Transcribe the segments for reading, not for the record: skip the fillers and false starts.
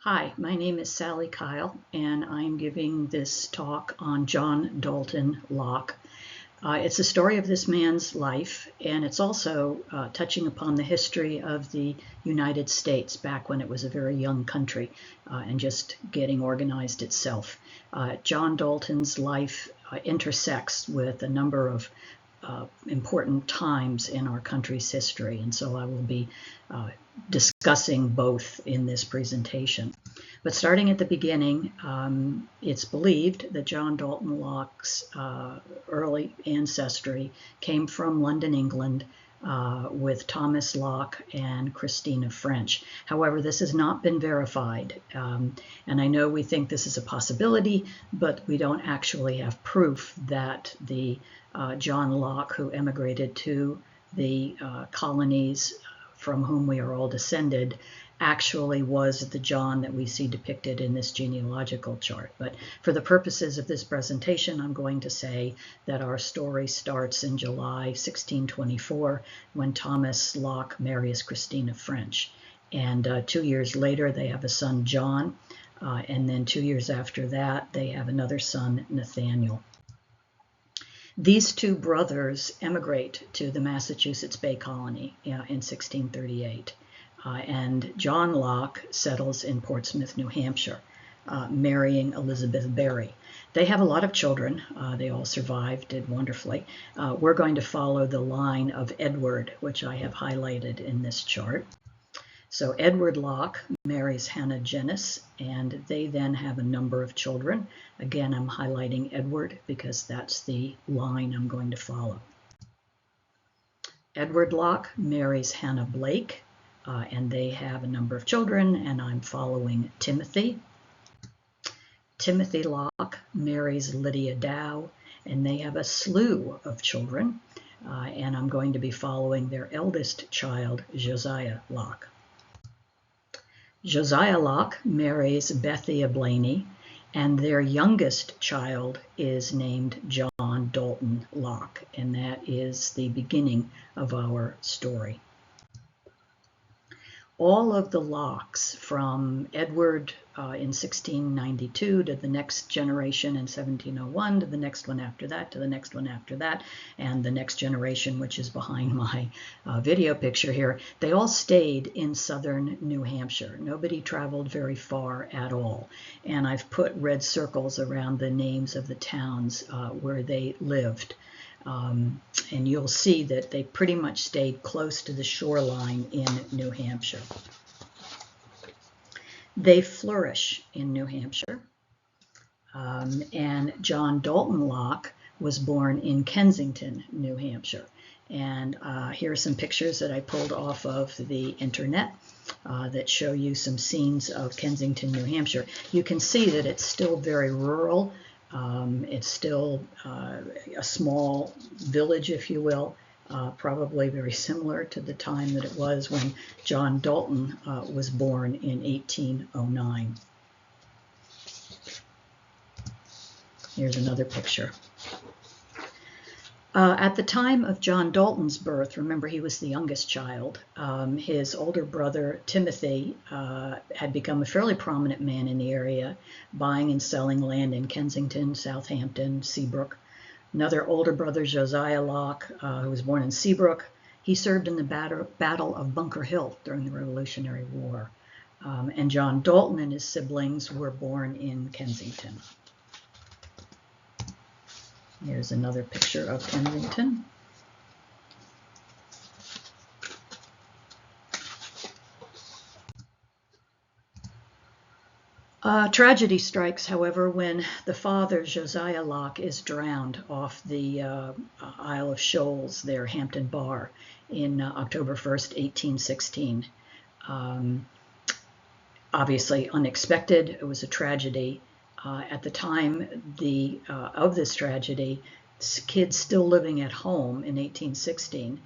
Hi, my name is Sally Kyle, and I'm giving this talk on John Dalton Locke. It's a story of this man's life, and it's also touching upon the history of the United States back when it was a very young country and just getting organized itself. John Dalton's life intersects with a number of important times in our country's history, and so I will be discussing both in this presentation. But starting at the beginning, it's believed that John Dalton Locke's early ancestry came from London, England, with Thomas Locke and Christina French. However, this has not been verified, and I know we think this is a possibility, but we don't actually have proof that the John Locke, who emigrated to the colonies from whom we are all descended, actually was the John that we see depicted in this genealogical chart. But for the purposes of this presentation, I'm going to say that our story starts in July 1624 when Thomas Locke marries Christina French. And 2 years later, they have a son, John, and then 2 years after that, they have another son, Nathaniel. These two brothers emigrate to the Massachusetts Bay Colony in 1638. And John Locke settles in Portsmouth, New Hampshire, marrying Elizabeth Berry. They have a lot of children. They all survived, did wonderfully. We're going to follow the line of Edward, which I have highlighted in this chart. So Edward Locke marries Hannah Jennis, and they then have a number of children. Again, I'm highlighting Edward because that's the line I'm going to follow. Edward Locke marries Hannah Blake, and they have a number of children, and I'm following Timothy. Timothy Locke marries Lydia Dow, and they have a slew of children, and I'm going to be following their eldest child, Josiah Locke. Josiah Locke marries Bethia Blaney, and their youngest child is named John Dalton Locke, and that is the beginning of our story. All of the Lockes, from Edward in 1692 to the next generation in 1701 to the next one after that to the next one after that, and the next generation, which is behind my video picture here, they all stayed in southern New Hampshire. Nobody traveled very far at all. And I've put red circles around the names of the towns where they lived. And you'll see that they pretty much stayed close to the shoreline in New Hampshire. They flourish in New Hampshire, and John Dalton Locke was born in Kensington, New Hampshire. And here are some pictures that I pulled off of the internet that show you some scenes of Kensington, New Hampshire. You can see that it's still very rural. It's still a small village, if you will, probably very similar to the time that it was when John Dalton was born in 1809. Here's another picture. At the time of John Dalton's birth, remember he was the youngest child, his older brother Timothy had become a fairly prominent man in the area, buying and selling land in Kensington, Southampton, Seabrook. Another older brother, Josiah Locke, who was born in Seabrook, he served in the Battle of Bunker Hill during the Revolutionary War. And John Dalton and his siblings were born in Kensington. Here's another picture of Kensington. Tragedy strikes, however, when the father, Josiah Locke, is drowned off the Isle of Shoals, their Hampton Bar, in October 1st, 1816. Obviously unexpected. It was a tragedy. At the time of this tragedy, kids still living at home in 1816.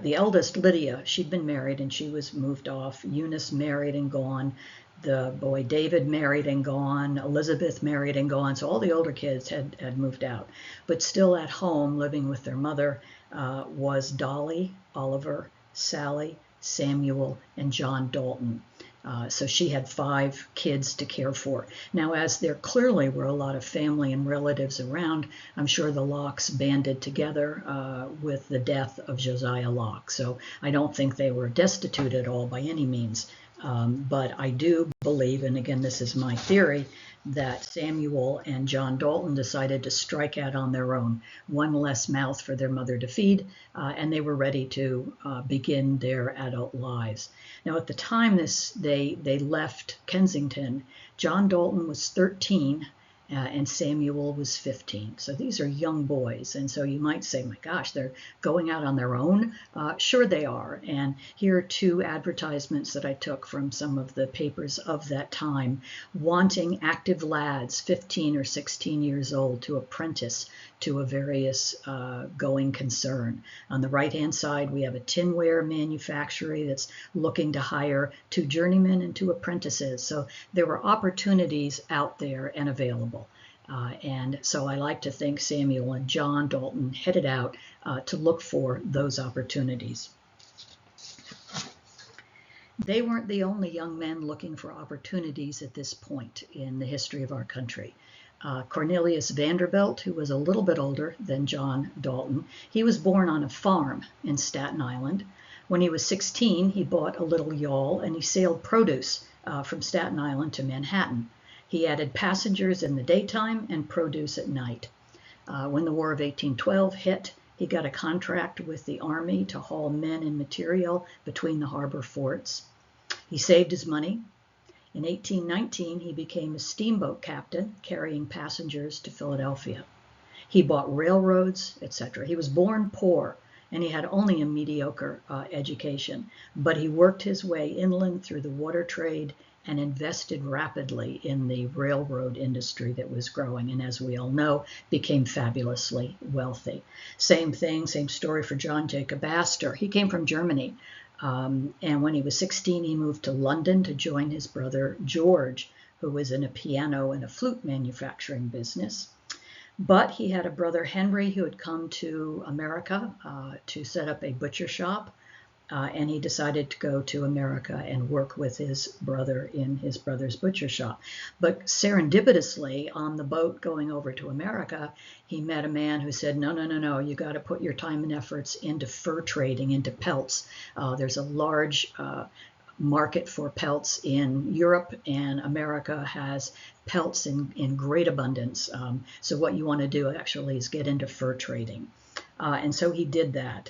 The eldest, Lydia, she'd been married and she was moved off. Eunice married and gone. The boy David married and gone. Elizabeth married and gone. So all the older kids had moved out. But still at home, living with their mother, was Dolly, Oliver, Sally, Samuel, and John Dalton. So she had 5 kids to care for. Now, as there clearly were a lot of family and relatives around, I'm sure the Locks banded together with the death of Josiah Locke. So I don't think they were destitute at all by any means. But I do believe, and again, this is my theory, that Samuel and John Dalton decided to strike out on their own, one less mouth for their mother to feed, and they were ready to begin their adult lives. Now, at the time they left Kensington, John Dalton was 13 and Samuel was 15. So these are young boys. And so you might say, my gosh, they're going out on their own. Sure they are. And here are 2 advertisements that I took from some of the papers of that time, wanting active lads, 15 or 16 years old, to apprentice to a various going concern. On the right-hand side, we have a tinware manufactory that's looking to hire 2 journeymen and 2 apprentices. So there were opportunities out there and available. And so I like to think Samuel and John Dalton headed out to look for those opportunities. They weren't the only young men looking for opportunities at this point in the history of our country. Cornelius Vanderbilt, who was a little bit older than John Dalton, he was born on a farm in Staten Island. When he was 16, he bought a little yawl and he sailed produce from Staten Island to Manhattan. He added passengers in the daytime and produce at night. When the War of 1812 hit, he got a contract with the Army to haul men and material between the harbor forts. He saved his money. In 1819, he became a steamboat captain carrying passengers to Philadelphia. He bought railroads, etc. He was born poor, and he had only a mediocre education, but he worked his way inland through the water trade and invested rapidly in the railroad industry that was growing, and as we all know, became fabulously wealthy. Same thing, same story for John Jacob Astor. He came from Germany, and when he was 16, he moved to London to join his brother George, who was in a piano and a flute manufacturing business. But he had a brother Henry who had come to America to set up a butcher shop. And he decided to go to America and work with his brother in his brother's butcher shop. But serendipitously, on the boat going over to America, he met a man who said, no, you got to put your time and efforts into fur trading, into pelts. There's a large market for pelts in Europe, and America has pelts in great abundance. So what you want to do actually is get into fur trading. And so he did that.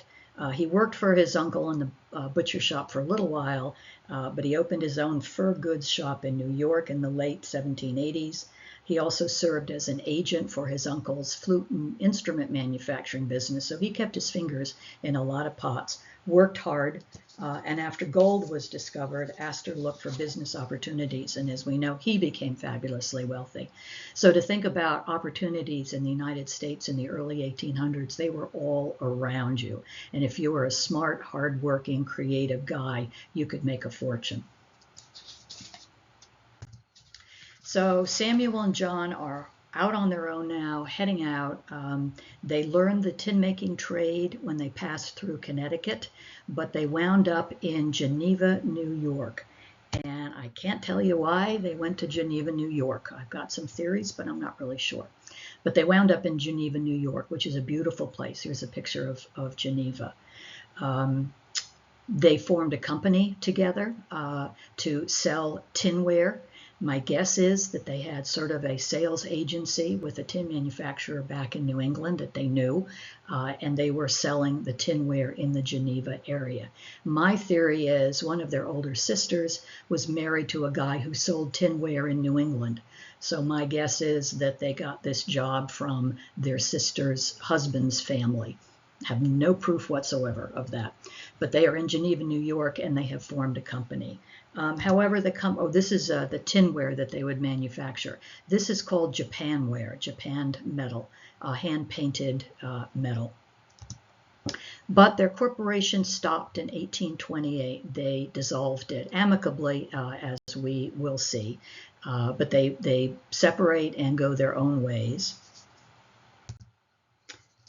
He worked for his uncle in the butcher shop for a little while, but he opened his own fur goods shop in New York in the late 1780s. He also served as an agent for his uncle's flute and instrument manufacturing business, so he kept his fingers in a lot of pots, worked hard, and after gold was discovered, Astor looked for business opportunities, and as we know, he became fabulously wealthy. So to think about opportunities in the United States in the early 1800s, they were all around you, and if you were a smart, hardworking, creative guy, you could make a fortune. So Samuel and John are out on their own now, heading out. They learned the tin making trade when they passed through Connecticut, but they wound up in Geneva, New York. And I can't tell you why they went to Geneva, New York. I've got some theories, but I'm not really sure. But they wound up in Geneva, New York, which is a beautiful place. Here's a picture of Geneva. They formed a company together to sell tinware. My guess is that they had sort of a sales agency with a tin manufacturer back in New England that they knew, and they were selling the tinware in the Geneva area. My theory is one of their older sisters was married to a guy who sold tinware in New England. So my guess is that they got this job from their sister's husband's family. Have no proof whatsoever of that. But they are in Geneva, New York, and they have formed a company. However, this is the tinware that they would manufacture. This is called Japanware, japanned metal, hand-painted metal. But their corporation stopped in 1828. They dissolved it amicably, as we will see. But they separate and go their own ways.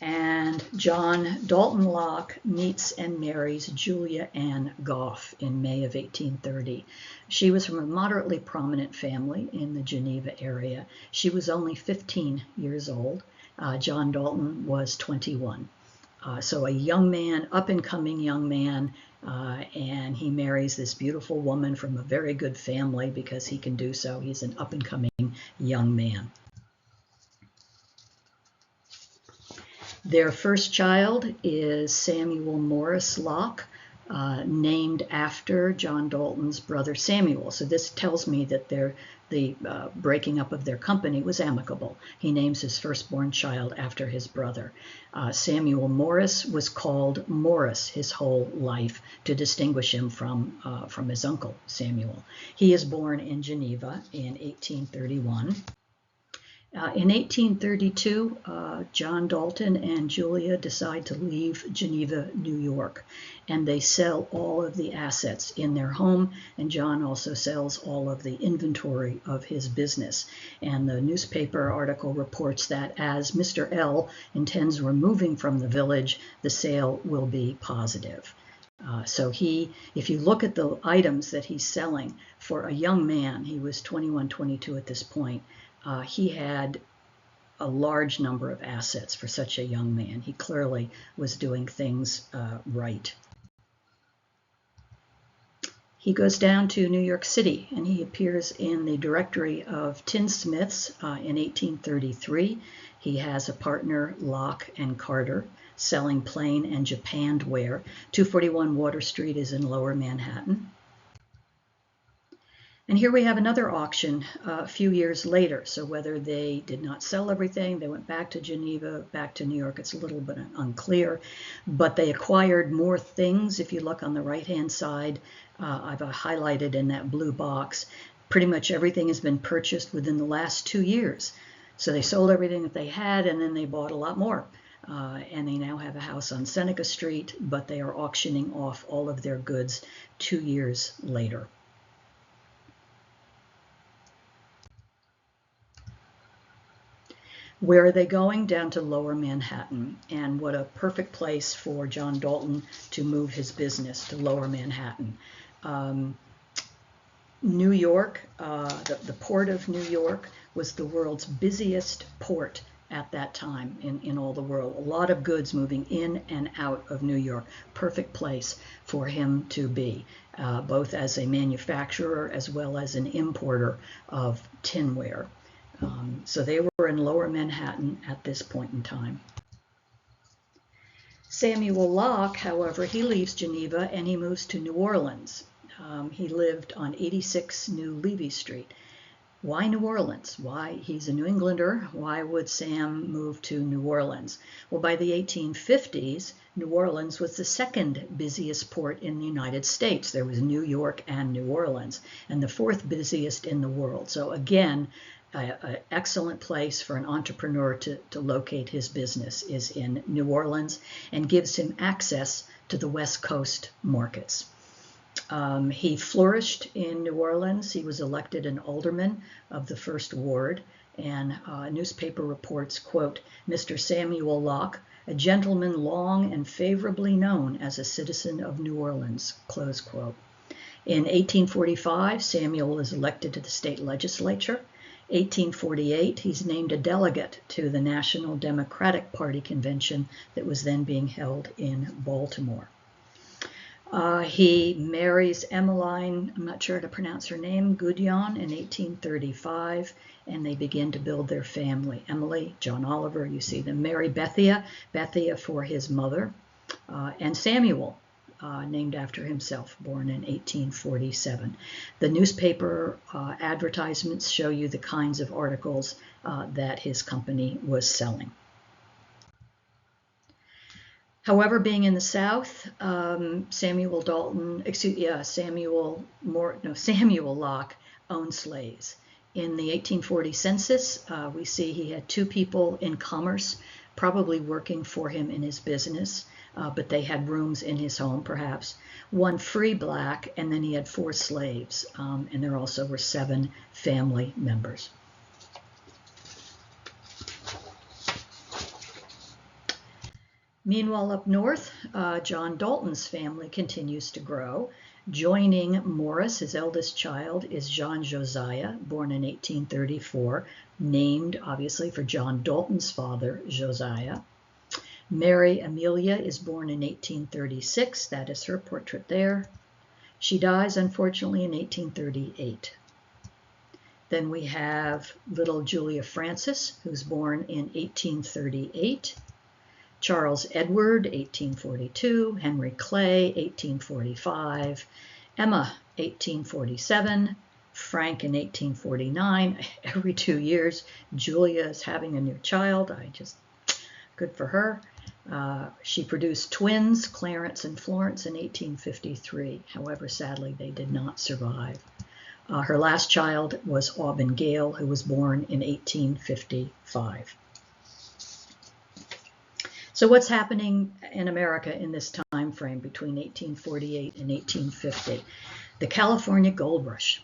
And John Dalton Locke meets and marries Julia Ann Goff in May of 1830. She was from a moderately prominent family in the Geneva area. She was only 15 years old. John Dalton was 21. So a young man, up-and-coming young man, and he marries this beautiful woman from a very good family because he can do so. He's an up-and-coming young man. Their first child is Samuel Morris Locke, named after John Dalton's brother Samuel. So this tells me that the breaking up of their company was amicable. He names his firstborn child after his brother. Samuel Morris was called Morris his whole life to distinguish him from his uncle Samuel. He is born in Geneva in 1831. In 1832, John Dalton and Julia decide to leave Geneva, New York, and they sell all of the assets in their home, and John also sells all of the inventory of his business. And the newspaper article reports that as Mr. L intends removing from the village, the sale will be positive. So if you look at the items that he's selling, for a young man, he was 21, 22 at this point, he had a large number of assets for such a young man. He clearly was doing things right. He goes down to New York City and he appears in the Directory of Tinsmiths in 1833. He has a partner, Locke and Carter, selling plain and japanned ware. 241 Water Street is in Lower Manhattan. And here we have another auction a few years later. So whether they did not sell everything, they went back to Geneva, back to New York, it's a little bit unclear. But they acquired more things. If you look on the right-hand side, I've highlighted in that blue box, pretty much everything has been purchased within the last 2 years. So they sold everything that they had, and then they bought a lot more. And they now have a house on Seneca Street, but they are auctioning off all of their goods 2 years later. Where are they going? Down to Lower Manhattan. And what a perfect place for John Dalton to move his business to Lower Manhattan. New York, the port of New York was the world's busiest port at that time in all the world. A lot of goods moving in and out of New York. Perfect place for him to be, both as a manufacturer as well as an importer of tinware. So they were in Lower Manhattan at this point in time. Samuel Locke, however, he leaves Geneva and he moves to New Orleans. He lived on 86 New Levy Street. Why New Orleans? Why? He's a New Englander. Why would Sam move to New Orleans? Well, by the 1850s, New Orleans was the second busiest port in the United States. There was New York and New Orleans, and the fourth busiest in the world. So again, an excellent place for an entrepreneur to locate his business is in New Orleans, and gives him access to the West Coast markets. He flourished in New Orleans. He was elected an alderman of the First Ward, and newspaper reports, quote, Mr. Samuel Locke, a gentleman long and favorably known as a citizen of New Orleans, close quote. In 1845, Samuel is elected to the state legislature. 1848, he's named a delegate to the National Democratic Party convention that was then being held in Baltimore. He marries Emmeline, I'm not sure how to pronounce her name, Goudion in 1835, and they begin to build their family. Emily, John Oliver, you see them. Marry Bethia for his mother, and Samuel, named after himself, born in 1847. The newspaper advertisements show you the kinds of articles that his company was selling. However, being in the South, Samuel Locke owned slaves. In the 1840 census, we see he had 2 people in commerce, probably working for him in his business, but they had rooms in his home, perhaps. 1 free black, and then he had 4 slaves, and there also were 7 family members. Meanwhile, up north, John Dalton's family continues to grow. Joining Morris, his eldest child, is John Josiah, born in 1834, named obviously for John Dalton's father, Josiah. Mary Amelia is born in 1836. That is her portrait there. She dies, unfortunately, in 1838. Then we have little Julia Frances, who's born in 1838. Charles Edward, 1842, Henry Clay, 1845, Emma, 1847, Frank in 1849. Every 2 years, Julia is having a new child. Good for her. She produced twins, Clarence and Florence, in 1853. However, sadly, they did not survive. Her last child was Auburn Gale, who was born in 1855. So what's happening in America in this time frame between 1848 and 1850? The California Gold Rush.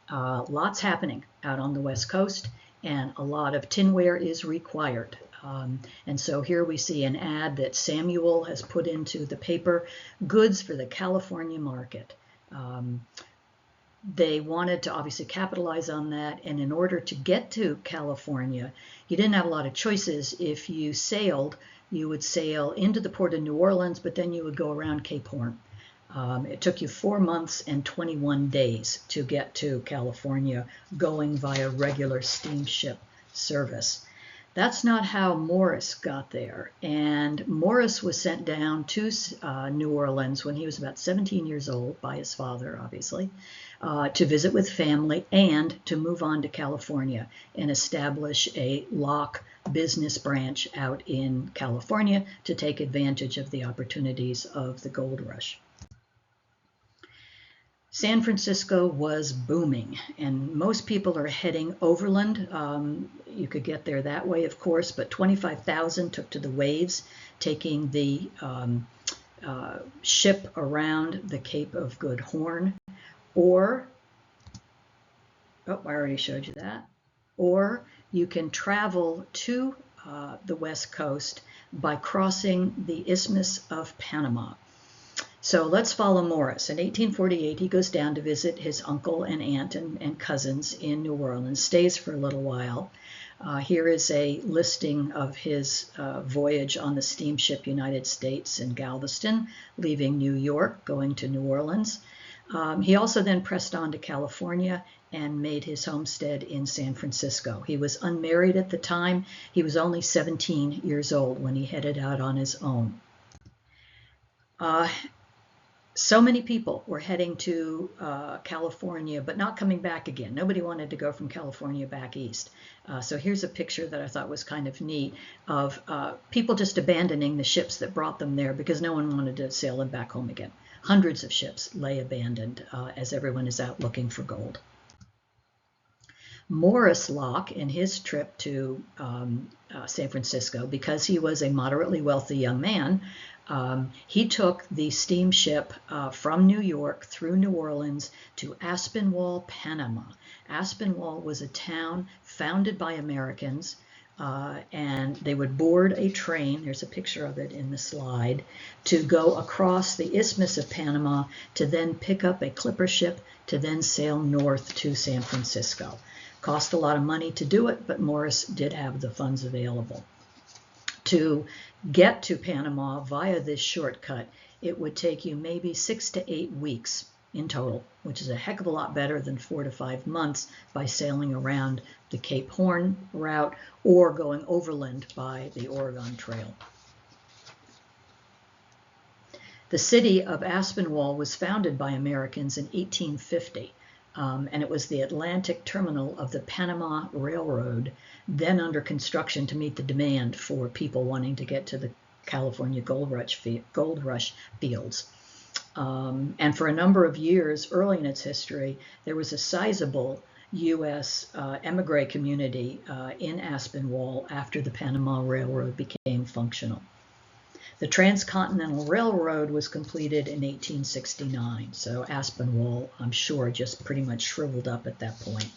Lots happening out on the West Coast, and a lot of tinware is required. And so here we see an ad that Samuel has put into the paper, goods for the California market. They wanted to obviously capitalize on that, and in order to get to California, you didn't have a lot of choices. If you sailed, you would sail into the port of New Orleans, but then you would go around Cape Horn. It took you 4 months and 21 days to get to California, going via regular steamship service. That's not how Morris got there. And Morris was sent down to New Orleans when he was about 17 years old by his father, obviously, to visit with family and to move on to California and establish a Locke business branch out in California to take advantage of the opportunities of the gold rush. San Francisco was booming, and most people are heading overland. You could get there that way, of course, but 25,000 took to the waves, taking the ship around the Cape of Good Horn, or, I already showed you that, or you can travel to the West Coast by crossing the Isthmus of Panama. So let's follow Morris. In 1848, he goes down to visit his uncle and aunt and cousins in New Orleans, stays for a little while. Here is a listing of his voyage on the steamship United States in Galveston, leaving New York, going to New Orleans. He also then pressed on to California and made his homestead in San Francisco. He was unmarried at the time. He was only 17 years old when he headed out on his own. So many people were heading to California, but not coming back again. Nobody wanted to go from California back east. So here's a picture that I thought was kind of neat of people just abandoning the ships that brought them there because no one wanted to sail them back home again. Hundreds of ships lay abandoned as everyone is out looking for gold. Morris Locke, in his trip to San Francisco, because he was a moderately wealthy young man, he took the steamship from New York through New Orleans to Aspinwall, Panama. Aspinwall was a town founded by Americans, and they would board a train, there's a picture of it in the slide, to go across the Isthmus of Panama to then pick up a clipper ship to then sail north to San Francisco. Cost a lot of money to do it, but Morris did have the funds available. To get to Panama via this shortcut, it would take you maybe 6 to 8 weeks in total, which is a heck of a lot better than 4 to 5 months by sailing around the Cape Horn route or going overland by the Oregon Trail. The city of Aspinwall was founded by Americans in 1850. And it was the Atlantic terminal of the Panama Railroad, then under construction to meet the demand for people wanting to get to the California gold rush fields. And for a number of years early in its history, there was a sizable U.S. emigre community in Aspinwall after the Panama Railroad became functional. The Transcontinental Railroad was completed in 1869, so Aspinwall, I'm sure, just pretty much shriveled up at that point.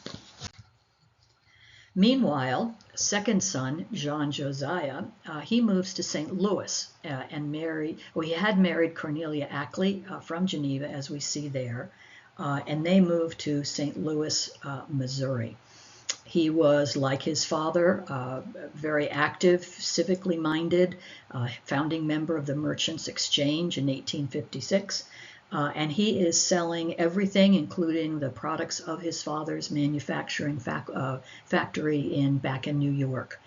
Meanwhile, second son, John Josiah, he moves to St. Louis and he had married Cornelia Ackley from Geneva, as we see there, and they moved to St. Louis, Missouri. He was, like his father, very active, civically minded, founding member of the Merchants Exchange in 1856. And he is selling everything, including the products of his father's manufacturing factory back in New York.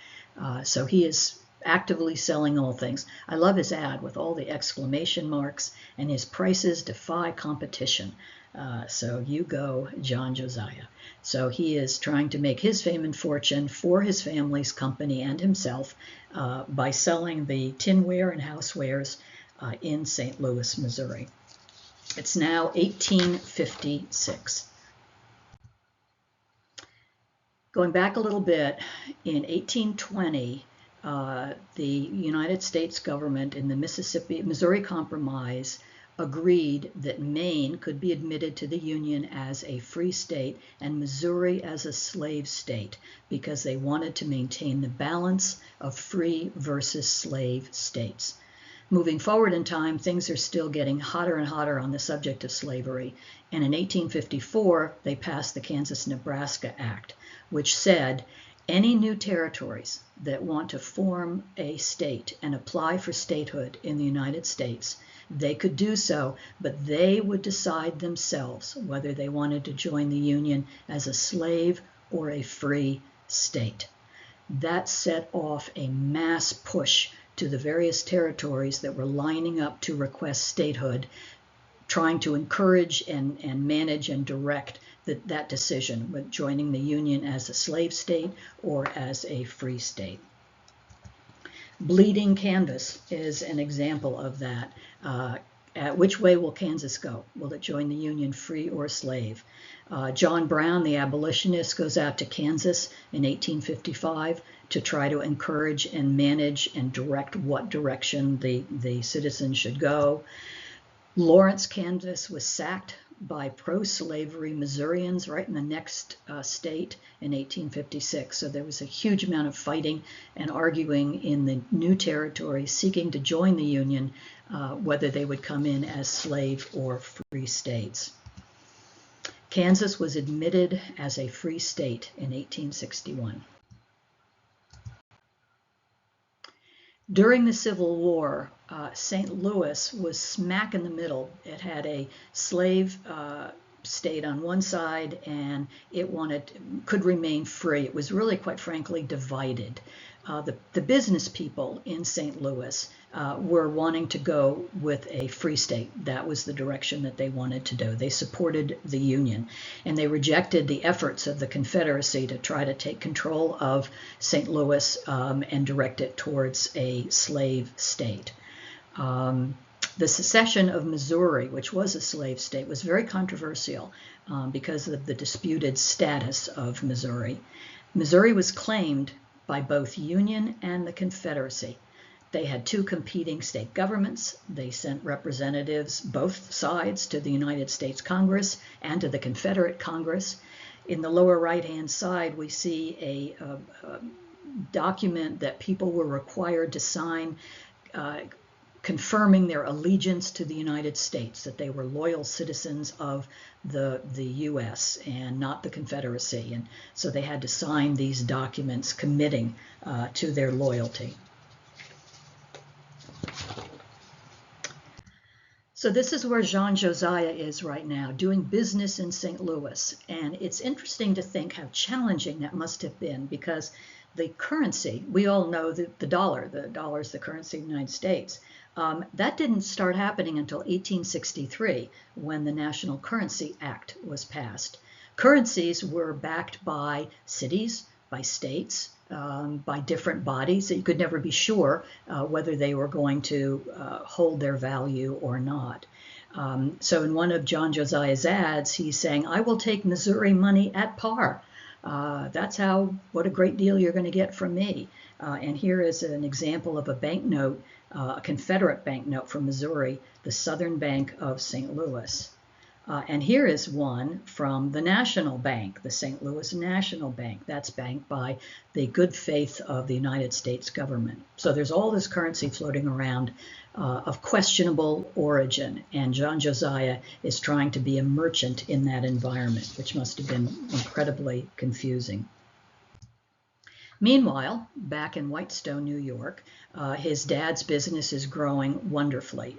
So he is actively selling all things. I love his ad with all the exclamation marks, and his prices defy competition. So you go, John Josiah. So he is trying to make his fame and fortune for his family's company and himself by selling the tinware and housewares in St. Louis, Missouri. It's now 1856. Going back a little bit, in 1820, the United States government in the Missouri Compromise agreed that Maine could be admitted to the Union as a free state and Missouri as a slave state because they wanted to maintain the balance of free versus slave states. Moving forward in time, things are still getting hotter and hotter on the subject of slavery. And in 1854, they passed the Kansas-Nebraska Act, which said any new territories that want to form a state and apply for statehood in the United States, they could do so, but they would decide themselves whether they wanted to join the Union as a slave or a free state. That set off a mass push to the various territories that were lining up to request statehood, trying to encourage and manage and direct that decision with joining the Union as a slave state or as a free state. Bleeding Canvas is an example of that. Which way will Kansas go? Will it join the Union free or slave? John Brown, the abolitionist, goes out to Kansas in 1855 to try to encourage and manage and direct what direction the citizens should go. Lawrence, Kansas was sacked by pro-slavery Missourians right in the next state in 1856. So there was a huge amount of fighting and arguing in the new territory seeking to join the Union, whether they would come in as slave or free states. Kansas was admitted as a free state in 1861. During the Civil War, St. Louis was smack in the middle. It had a slave state on one side, and it could remain free. It was really, quite frankly, divided. The business people in St. Louis were wanting to go with a free state. That was the direction that they wanted to do. They supported the Union, and they rejected the efforts of the Confederacy to try to take control of St. Louis and direct it towards a slave state. The secession of Missouri, which was a slave state, was very controversial because of the disputed status of Missouri. Missouri was claimed by both Union and the Confederacy. They had two competing state governments. They sent representatives, both sides, to the United States Congress and to the Confederate Congress. In the lower right-hand side, we see a document that people were required to sign confirming their allegiance to the United States, that they were loyal citizens of the U.S. and not the Confederacy. And so they had to sign these documents committing to their loyalty. So this is where John Josiah is right now, doing business in St. Louis. And it's interesting to think how challenging that must have been, because the currency, we all know that the dollar is the currency of the United States. That didn't start happening until 1863, when the National Currency Act was passed. Currencies were backed by cities, by states, by different bodies that you could never be sure whether they were going to hold their value or not. So in one of John Josiah's ads, he's saying, "I will take Missouri money at par. That's what a great deal you're going to get from me." And here is an example of a banknote, a Confederate banknote from Missouri, the Southern Bank of St. Louis. And here is one from the National Bank, the St. Louis National Bank. That's banked by the good faith of the United States government. So there's all this currency floating around of questionable origin, and John Josiah is trying to be a merchant in that environment, which must have been incredibly confusing. Meanwhile, back in Whitestone, New York, his dad's business is growing wonderfully.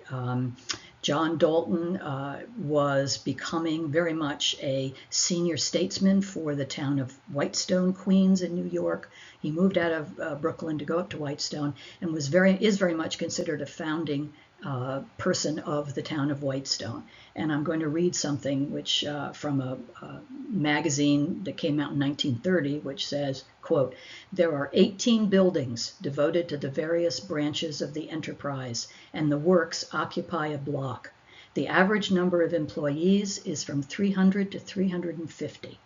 John Dalton was becoming very much a senior statesman for the town of Whitestone, Queens in New York. He moved out of Brooklyn to go up to Whitestone and is very much considered a founding person of the town of Whitestone. And I'm going to read something which from a magazine that came out in 1930, which says, quote, "There are 18 buildings devoted to the various branches of the enterprise, and the works occupy a block. The average number of employees is from 300 to 350.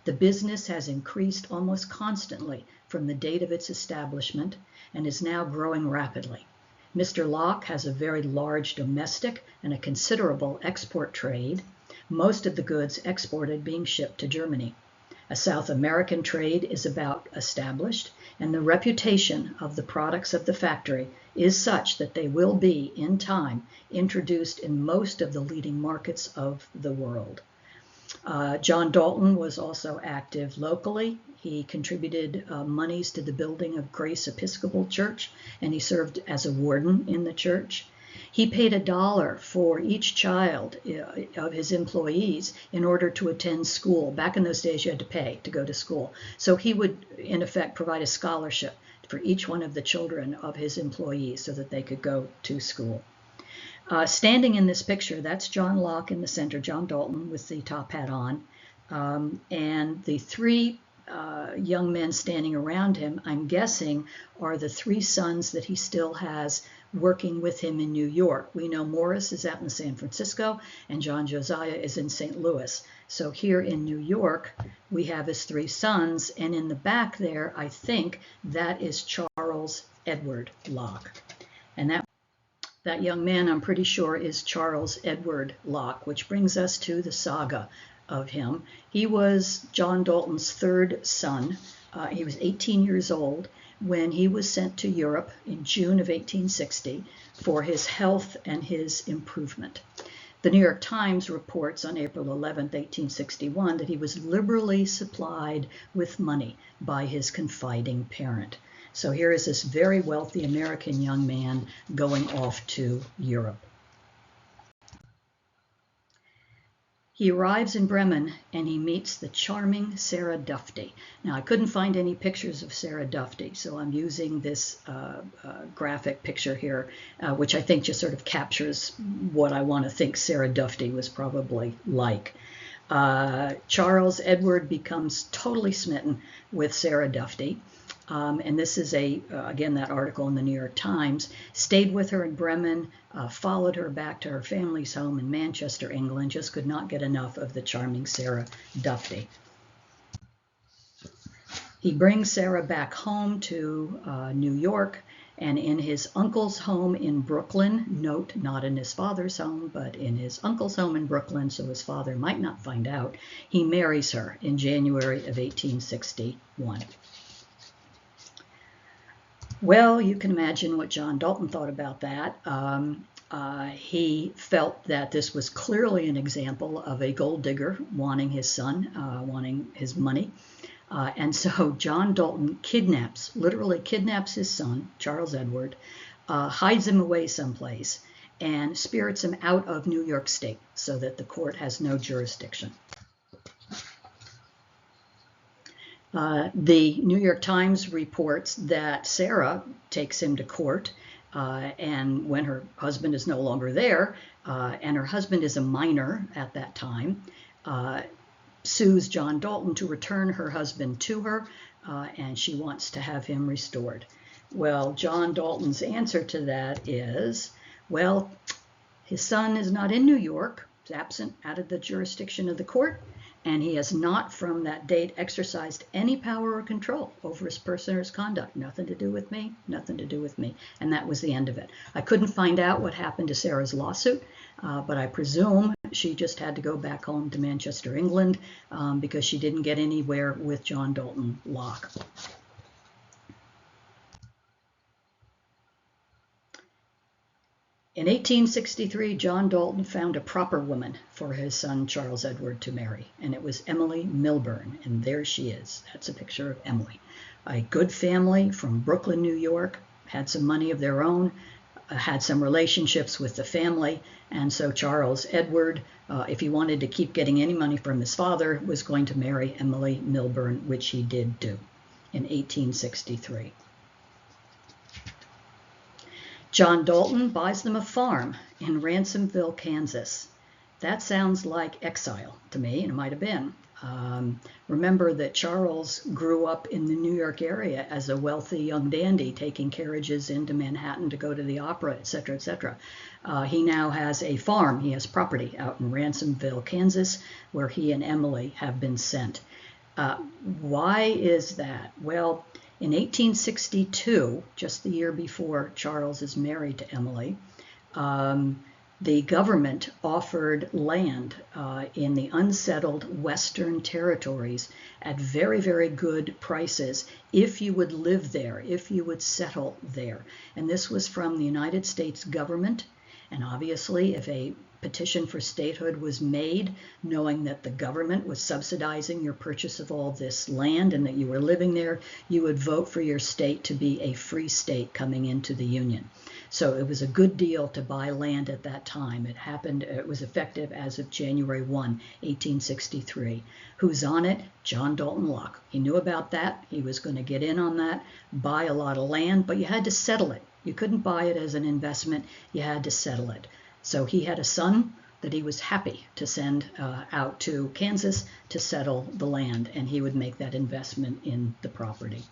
The business has increased almost constantly from the date of its establishment and is now growing rapidly. Mr. Locke has a very large domestic and a considerable export trade, most of the goods exported being shipped to Germany. A South American trade is about established, and the reputation of the products of the factory is such that they will be, in time, introduced in most of the leading markets of the world." John Dalton was also active locally. He contributed monies to the building of Grace Episcopal Church, and he served as a warden in the church. He paid $1 for each child of his employees in order to attend school. Back in those days, you had to pay to go to school. So he would, in effect, provide a scholarship for each one of the children of his employees so that they could go to school. Standing in this picture, that's John Locke in the center, John Dalton with the top hat on, and the three young men standing around him, I'm guessing, are the three sons that he still has working with him in New York. We know Morris is out in San Francisco and John Josiah is in St. Louis. So here in New York, we have his three sons, and in the back there, I think that is Charles Edward Locke. And that young man, I'm pretty sure, is Charles Edward Locke, which brings us to the saga of him. He was John Dalton's third son. He was 18 years old when he was sent to Europe in June of 1860 for his health and his improvement. The New York Times reports on April 11, 1861, that he was liberally supplied with money by his confiding parent. So here is this very wealthy American young man going off to Europe. He arrives in Bremen and he meets the charming Sarah Dufty. Now, I couldn't find any pictures of Sarah Dufty, so I'm using this graphic picture here, which I think just sort of captures what I want to think Sarah Dufty was probably like. Charles Edward becomes totally smitten with Sarah Dufty. And this is again, that article in the New York Times, stayed with her in Bremen, followed her back to her family's home in Manchester, England, just could not get enough of the charming Sarah Dufty. He brings Sarah back home to New York, and in his uncle's home in Brooklyn, note, not in his father's home, but in his uncle's home in Brooklyn, so his father might not find out, he marries her in January of 1861. Well, you can imagine what John Dalton thought about that. He felt that this was clearly an example of a gold digger wanting his son, wanting his money. And so John Dalton literally kidnaps his son, Charles Edward, hides him away someplace, and spirits him out of New York State so that the court has no jurisdiction. The New York Times reports that Sarah takes him to court, and when her husband is no longer there, and her husband is a minor at that time, sues John Dalton to return her husband to her, and she wants to have him restored. Well, John Dalton's answer to that is, well, his son is not in New York, he's absent out of the jurisdiction of the court, and he has not from that date exercised any power or control over his person or his conduct. Nothing to do with me, nothing to do with me. And that was the end of it. I couldn't find out what happened to Sarah's lawsuit, but I presume she just had to go back home to Manchester, England, because she didn't get anywhere with John Dalton Locke. In 1863, John Dalton found a proper woman for his son Charles Edward to marry, and it was Emily Milburn, and there she is. That's a picture of Emily. A good family from Brooklyn, New York, had some money of their own, had some relationships with the family, and so Charles Edward, if he wanted to keep getting any money from his father, was going to marry Emily Milburn, which he did do in 1863. John Dalton buys them a farm in Ransomville, Kansas. That sounds like exile to me, and it might have been. Remember that Charles grew up in the New York area as a wealthy young dandy, taking carriages into Manhattan to go to the opera, etc., etc. He now has a farm. He has property out in Ransomville, Kansas, where he and Emily have been sent. Why is that? Well, in 1862, just the year before Charles is married to Emily, the government offered land in the unsettled Western territories at very, very good prices if you would live there, if you would settle there. And this was from the United States government. And obviously, if a petition for statehood was made, knowing that the government was subsidizing your purchase of all this land and that you were living there, you would vote for your state to be a free state coming into the Union. So it was a good deal to buy land at that time. It was effective as of January 1, 1863. Who's on it? John Dalton Locke. He knew about that. He was going to get in on that, buy a lot of land, but you had to settle it. You couldn't buy it as an investment. You had to settle it. So he had a son that he was happy to send out to Kansas to settle the land, and he would make that investment in the property.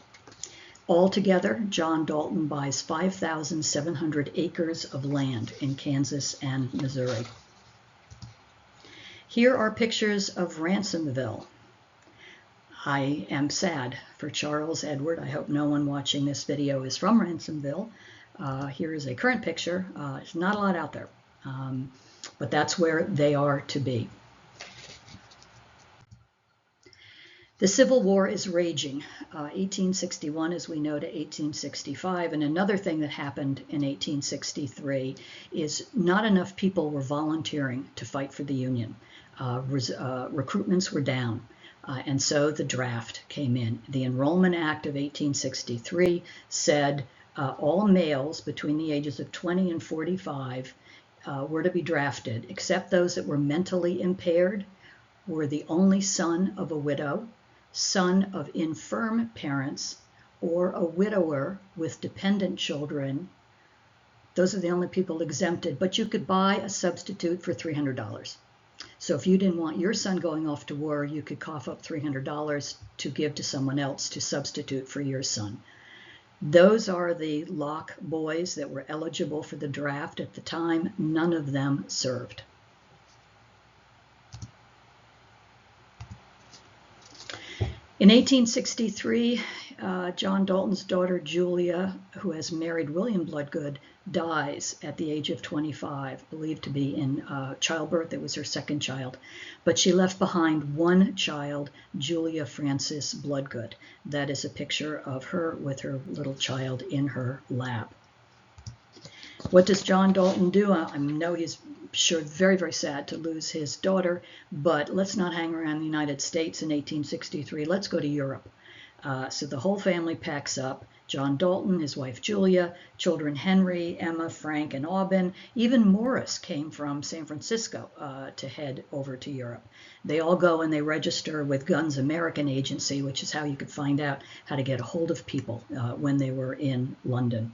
Altogether, John Dalton buys 5,700 acres of land in Kansas and Missouri. Here are pictures of Ransomville. I am sad for Charles Edward. I hope no one watching this video is from Ransomville. Here is a current picture. There's not a lot out there, but that's where they are to be. The Civil War is raging, 1861, as we know, to 1865. And another thing that happened in 1863 is not enough people were volunteering to fight for the Union. Recruitments were down. And so the draft came in. The Enrollment Act of 1863 said all males between the ages of 20 and 45 were to be drafted, except those that were mentally impaired, were the only son of a widow, son of infirm parents, or a widower with dependent children. Those are the only people exempted, but you could buy a substitute for $300. So if you didn't want your son going off to war, you could cough up $300 to give to someone else to substitute for your son. Those are the Locke boys that were eligible for the draft at the time. None of them served. In 1863, John Dalton's daughter Julia, who has married William Bloodgood, dies at the age of 25, believed to be in childbirth. It was her second child. But she left behind one child, Julia Frances Bloodgood. That is a picture of her with her little child in her lap. What does John Dalton do? I know he's sure very, very sad to lose his daughter, but let's not hang around the United States in 1863. Let's go to Europe. So the whole family packs up. John Dalton, his wife Julia, children Henry, Emma, Frank, and Aubin. Even Morris came from San Francisco to head over to Europe. They all go and they register with Guns American Agency, which is how you could find out how to get a hold of people when they were in London.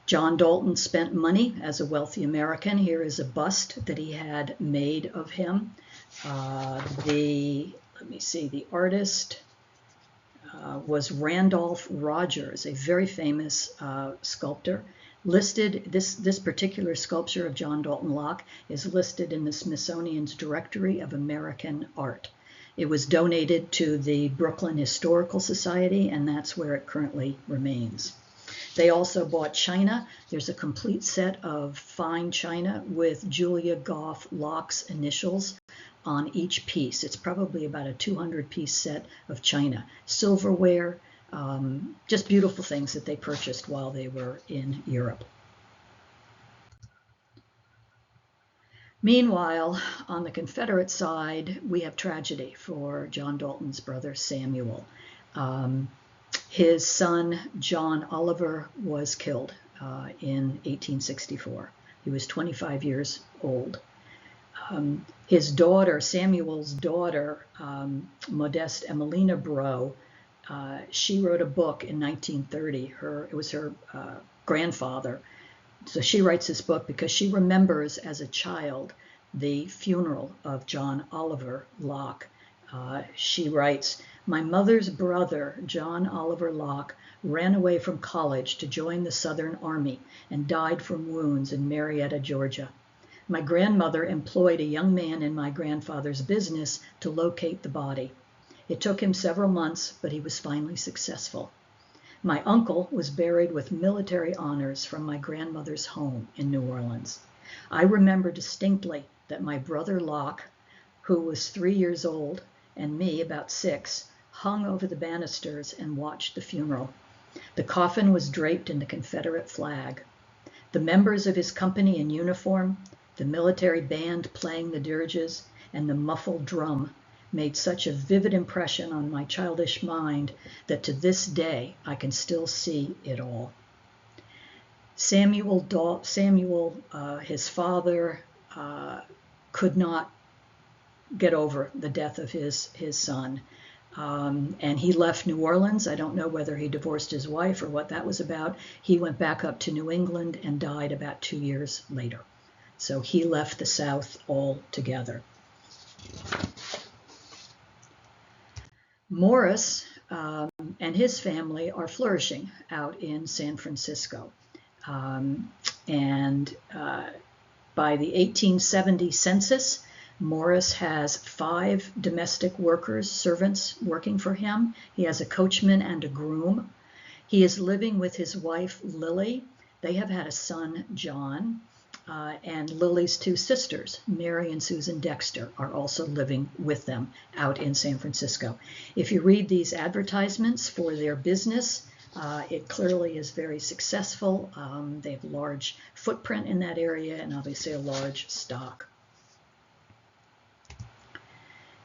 John Dalton spent money as a wealthy American. Here is a bust that he had made of him. The artist was Randolph Rogers, a very famous sculptor. Listed, this particular sculpture of John Dalton Locke is listed in the Smithsonian's Directory of American Art. It was donated to the Brooklyn Historical Society, and that's where it currently remains. They also bought china. There's a complete set of fine china with Julia Goff Locke's initials on each piece. It's probably about a 200-piece set of china. Silverware, just beautiful things that they purchased while they were in Europe. Meanwhile, on the Confederate side, we have tragedy for John Dalton's brother Samuel. His son, John Oliver, was killed in 1864. He was 25 years old. His daughter, Samuel's daughter, Modeste Emelina Breaux, she wrote a book in 1930. It was her grandfather. So she writes this book because she remembers as a child the funeral of John Oliver Locke. She writes, "My mother's brother, John Oliver Locke, ran away from college to join the Southern Army and died from wounds in Marietta, Georgia. My grandmother employed a young man in my grandfather's business to locate the body. It took him several months, but he was finally successful. My uncle was buried with military honors from my grandmother's home in New Orleans. I remember distinctly that my brother Locke, who was 3 years old, and me, about 6, hung over the banisters and watched the funeral. The coffin was draped in the Confederate flag. The members of his company in uniform, the military band playing the dirges, and the muffled drum made such a vivid impression on my childish mind that to this day I can still see it all." Samuel, his father, could not get over the death of his son. And he left New Orleans. I don't know whether he divorced his wife or what that was about. He went back up to New England and died about 2 years later. So he left the South altogether. Morris and his family are flourishing out in San Francisco. And by the 1870 census, Morris has 5 domestic workers, servants working for him. He has a coachman and a groom. He is living with his wife, Lily. They have had a son, John. And Lily's 2 sisters, Mary and Susan Dexter, are also living with them out in San Francisco. If you read these advertisements for their business, it clearly is very successful. They have a large footprint in that area and obviously a large stock.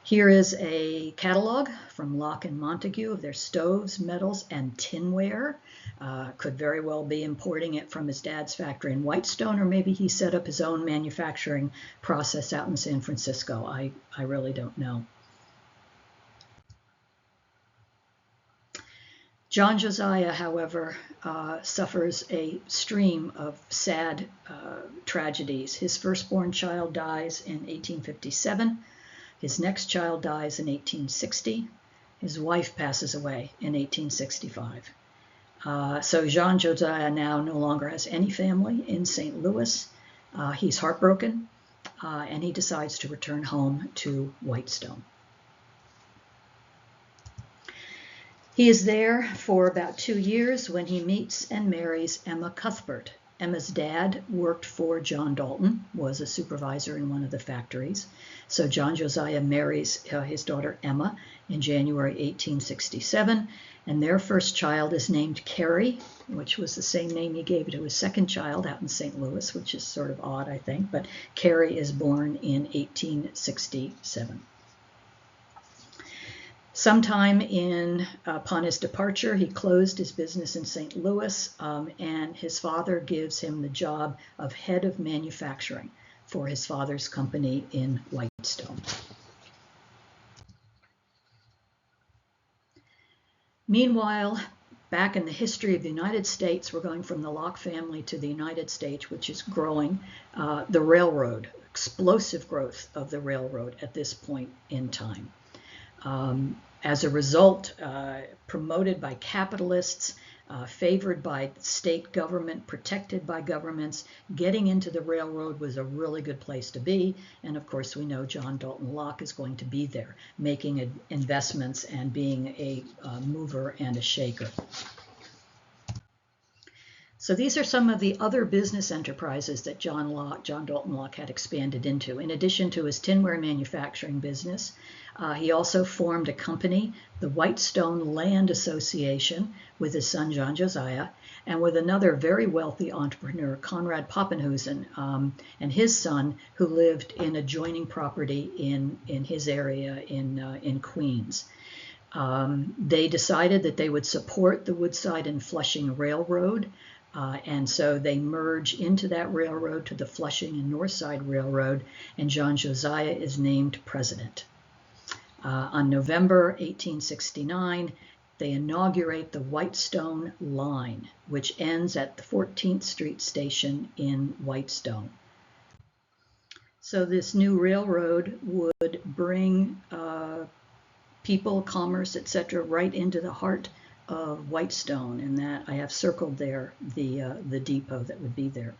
Here is a catalog from Locke and Montague of their stoves, metals, and tinware. Could very well be importing it from his dad's factory in Whitestone, or maybe he set up his own manufacturing process out in San Francisco. I really don't know. John Josiah, however, suffers a stream of sad tragedies. His firstborn child dies in 1857. His next child dies in 1860. His wife passes away in 1865. So John Josiah now no longer has any family in St. Louis. He's heartbroken, and he decides to return home to Whitestone. He is there for about 2 years when he meets and marries Emma Cuthbert. Emma's dad worked for John Dalton, was a supervisor in one of the factories. So John Josiah marries his daughter Emma in January 1867, and their first child is named Carrie, which was the same name he gave to his second child out in St. Louis, which is sort of odd, I think, but Carrie is born in 1867. Sometime upon his departure, he closed his business in St. Louis, and his father gives him the job of head of manufacturing for his father's company in Whitestone. Meanwhile, back in the history of the United States, we're going from the Locke family to the United States, which is growing. The railroad, explosive growth of the railroad at this point in time. As a result, promoted by capitalists, favored by state government, protected by governments. Getting into the railroad was a really good place to be. And of course, we know John Dalton Locke is going to be there, making investments and being a mover and a shaker. So these are some of the other business enterprises that John Dalton Locke had expanded into. In addition to his tinware manufacturing business, he also formed a company, the Whitestone Land Association, with his son John Josiah, and with another very wealthy entrepreneur, Conrad Poppenhusen, and his son, who lived in adjoining property in his area in Queens. They decided that they would support the Woodside and Flushing Railroad, and so they merge into that railroad to the Flushing and North Side Railroad, and John Josiah is named president. On November 1869, they inaugurate the Whitestone Line, which ends at the 14th Street Station in Whitestone. So this new railroad would bring people, commerce, etc., right into the heart of Whitestone, and that I have circled there the depot that would be there.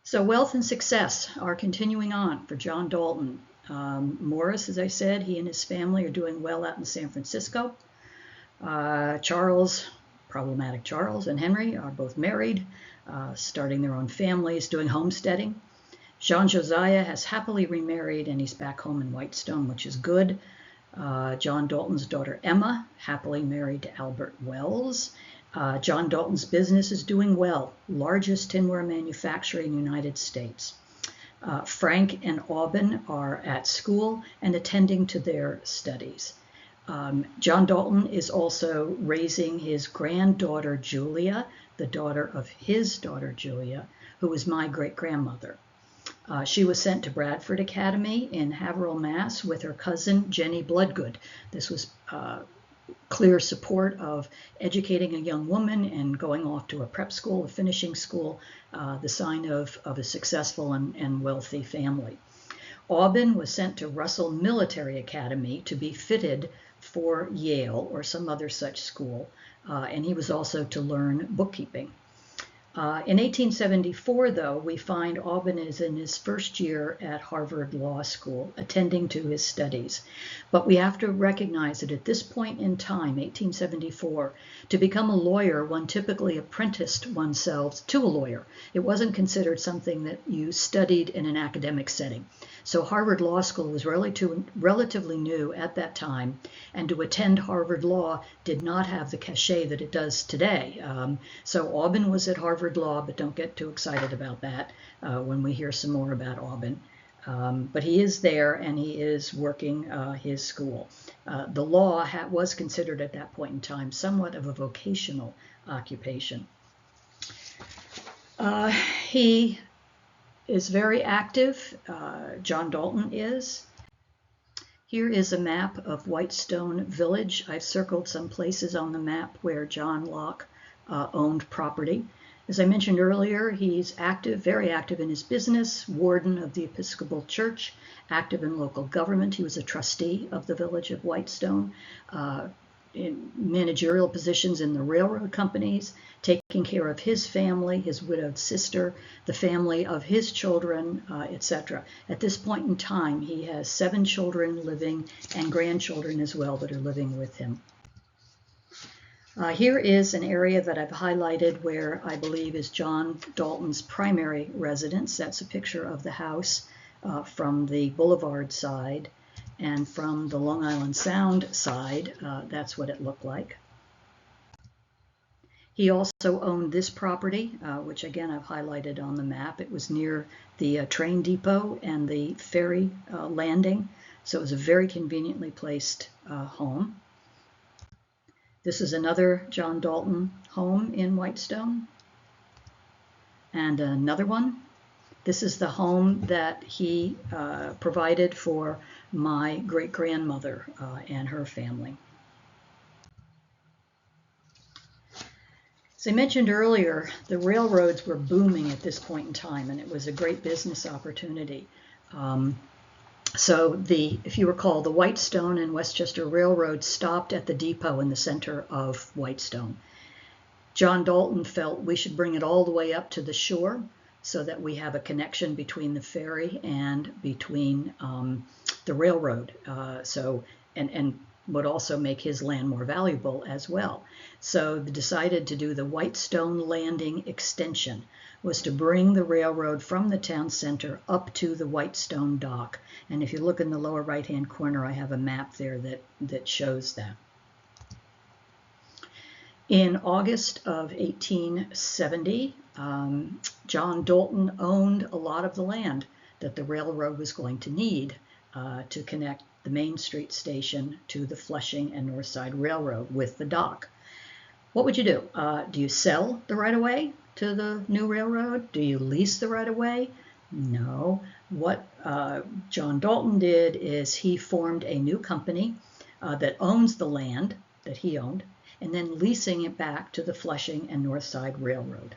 So wealth and success are continuing on for John Dalton. Morris, as I said, he and his family are doing well out in San Francisco. Charles, problematic Charles, and Henry are both married, starting their own families, doing homesteading. John Josiah has happily remarried, and he's back home in Whitestone, which is good. John Dalton's daughter Emma, happily married to Albert Wells. John Dalton's business is doing well, largest tinware manufacturer in the United States. Frank and Aubin are at school and attending to their studies. John Dalton is also raising his granddaughter Julia, the daughter of his daughter Julia, who is my great-grandmother. She was sent to Bradford Academy in Haverhill, Mass. With her cousin Jenny Bloodgood. This was clear support of educating a young woman and going off to a prep school, a finishing school, the sign of a successful and wealthy family. Aubin was sent to Russell Military Academy to be fitted for Yale or some other such school, and he was also to learn bookkeeping. In 1874, though, we find Aubin is in his first year at Harvard Law School, attending to his studies. But we have to recognize that at this point in time, 1874, to become a lawyer, one typically apprenticed oneself to a lawyer. It wasn't considered something that you studied in an academic setting. So Harvard Law School was relatively new at that time, and to attend Harvard Law did not have the cachet that it does today. So Aubin was at Harvard Law, but don't get too excited about that when we hear some more about Aubin. But he is there, and he is working his school. The law was considered at that point in time somewhat of a vocational occupation. He is very active. John Dalton is. Here is a map of Whitestone Village. I've circled some places on the map where John Locke owned property. As I mentioned earlier, he's active, very active in his business, warden of the Episcopal Church, active in local government. He was a trustee of the village of Whitestone, in managerial positions in the railroad companies, taking care of his family, his widowed sister, the family of his children, etc. At this point in time, he has 7 children living and grandchildren as well that are living with him. Here is an area that I've highlighted where I believe is John Dalton's primary residence. That's a picture of the house from the Boulevard side, and from the Long Island Sound side, that's what it looked like. He also owned this property, which again I've highlighted on the map. It was near the train depot and the ferry landing, so it was a very conveniently placed home. This is another John Dalton home in Whitestone, and another one. This is the home that he provided for my great-grandmother and her family. As I mentioned earlier, the railroads were booming at this point in time, and it was a great business opportunity. So if you recall, the Whitestone and Westchester Railroad stopped at the depot in the center of Whitestone. John Dalton felt we should bring it all the way up to the shore so that we have a connection between the ferry and between the railroad. And would also make his land more valuable as well. So they decided to do the Whitestone Landing extension, was to bring the railroad from the town center up to the Whitestone dock. And if you look in the lower right-hand corner, I have a map there that shows that. In August of 1870, John Dalton owned a lot of the land that the railroad was going to need to connect the Main Street station to the Flushing and North Side Railroad with the dock. What would you do? Do you sell the right-of-way to the new railroad? Do you lease the right-of-way? No. What John Dalton did is he formed a new company that owns the land that he owned, and then leasing it back to the Flushing and North Side Railroad.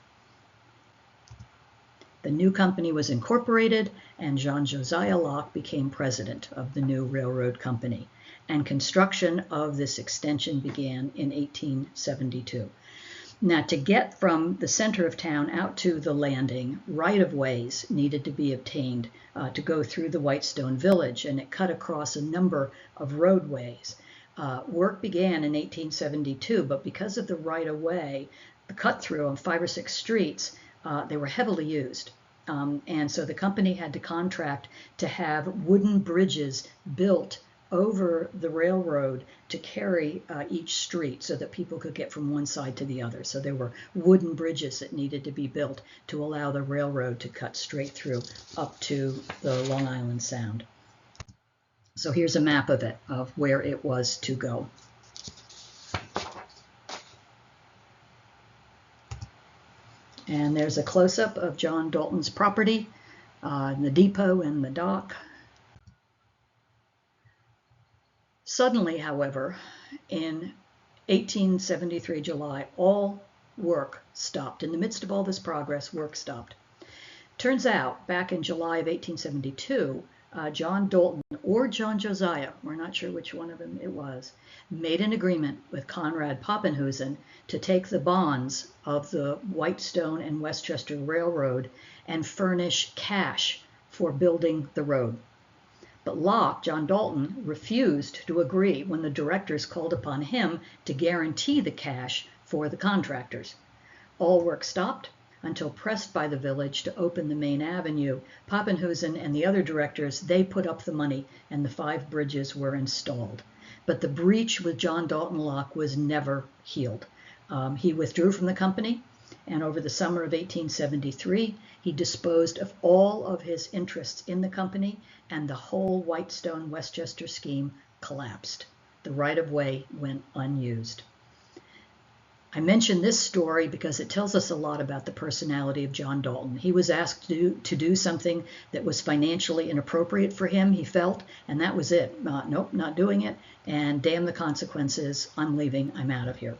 The new company was incorporated, and John Josiah Locke became president of the new railroad company, and construction of this extension began in 1872. Now, to get from the center of town out to the landing, right-of-ways needed to be obtained to go through the Whitestone Village, and it cut across a number of roadways. Work began in 1872, but because of the right-of-way, the cut-through on 5 or 6 streets, they were heavily used. And so the company had to contract to have wooden bridges built over the railroad to carry each street so that people could get from one side to the other. So there were wooden bridges that needed to be built to allow the railroad to cut straight through up to the Long Island Sound. So here's a map of it, of where it was to go. And there's a close-up of John Dalton's property, the depot and the dock. Suddenly, however, in 1873 July, all work stopped. In the midst of all this progress, work stopped. Turns out, back in July of 1872, John Dalton or John Josiah, we're not sure which one of them it was, made an agreement with Conrad Poppenhusen to take the bonds of the Whitestone and Westchester Railroad and furnish cash for building the road. But Locke, John Dalton, refused to agree when the directors called upon him to guarantee the cash for the contractors. All work stopped until pressed by the village to open the main avenue. Poppenhusen and the other directors, they put up the money and the 5 bridges were installed. But the breach with John Dalton Locke was never healed. He withdrew from the company, and over the summer of 1873, he disposed of all of his interests in the company, and the whole Whitestone Westchester scheme collapsed. The right-of-way went unused. I mention this story because it tells us a lot about the personality of John Dalton. He was asked to do something that was financially inappropriate for him, he felt, and that was it. Nope, not doing it, and damn the consequences. I'm leaving. I'm out of here.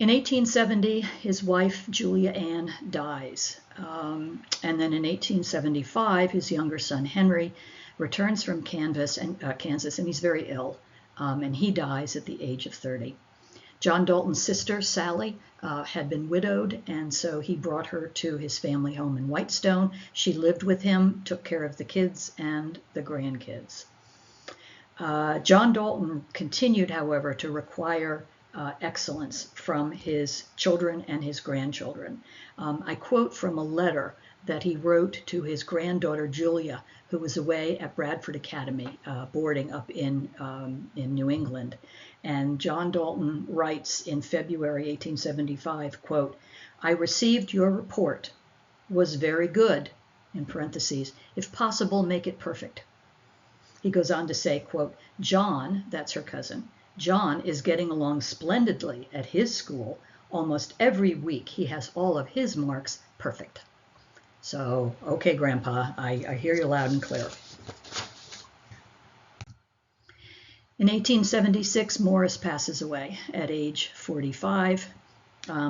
In 1870, his wife, Julia Ann, dies. And then in 1875, his younger son, Henry, returns from Kansas, and he's very ill, and he dies at the age of 30. John Dalton's sister, Sally, had been widowed, and so he brought her to his family home in Whitestone. She lived with him, took care of the kids and the grandkids. John Dalton continued, however, to require excellence from his children and his grandchildren. I quote from a letter that he wrote to his granddaughter Julia, who was away at Bradford Academy, boarding up in New England. And John Dalton writes in February 1875, quote, "I received your report, was very good, in parentheses, if possible, make it perfect." He goes on to say, quote, "John," that's her cousin, "John is getting along splendidly at his school. Almost every week he has all of his marks perfect." So, okay, Grandpa, I hear you loud and clear. In In 1876, Morris passes away at age 45.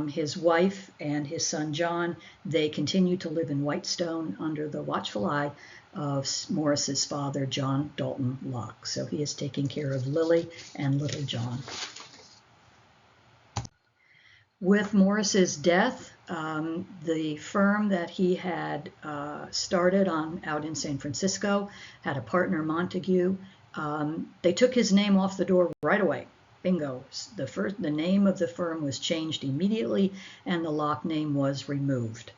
His wife and his son John, they continue to live in Whitestone under the watchful eye of Morris's father, John Dalton Locke. So he is taking care of Lily and little John. With Morris's death, the firm that he had started out in San Francisco had a partner, Montague. They took his name off the door right away. Bingo. The name of the firm was changed immediately, and the Locke name was removed.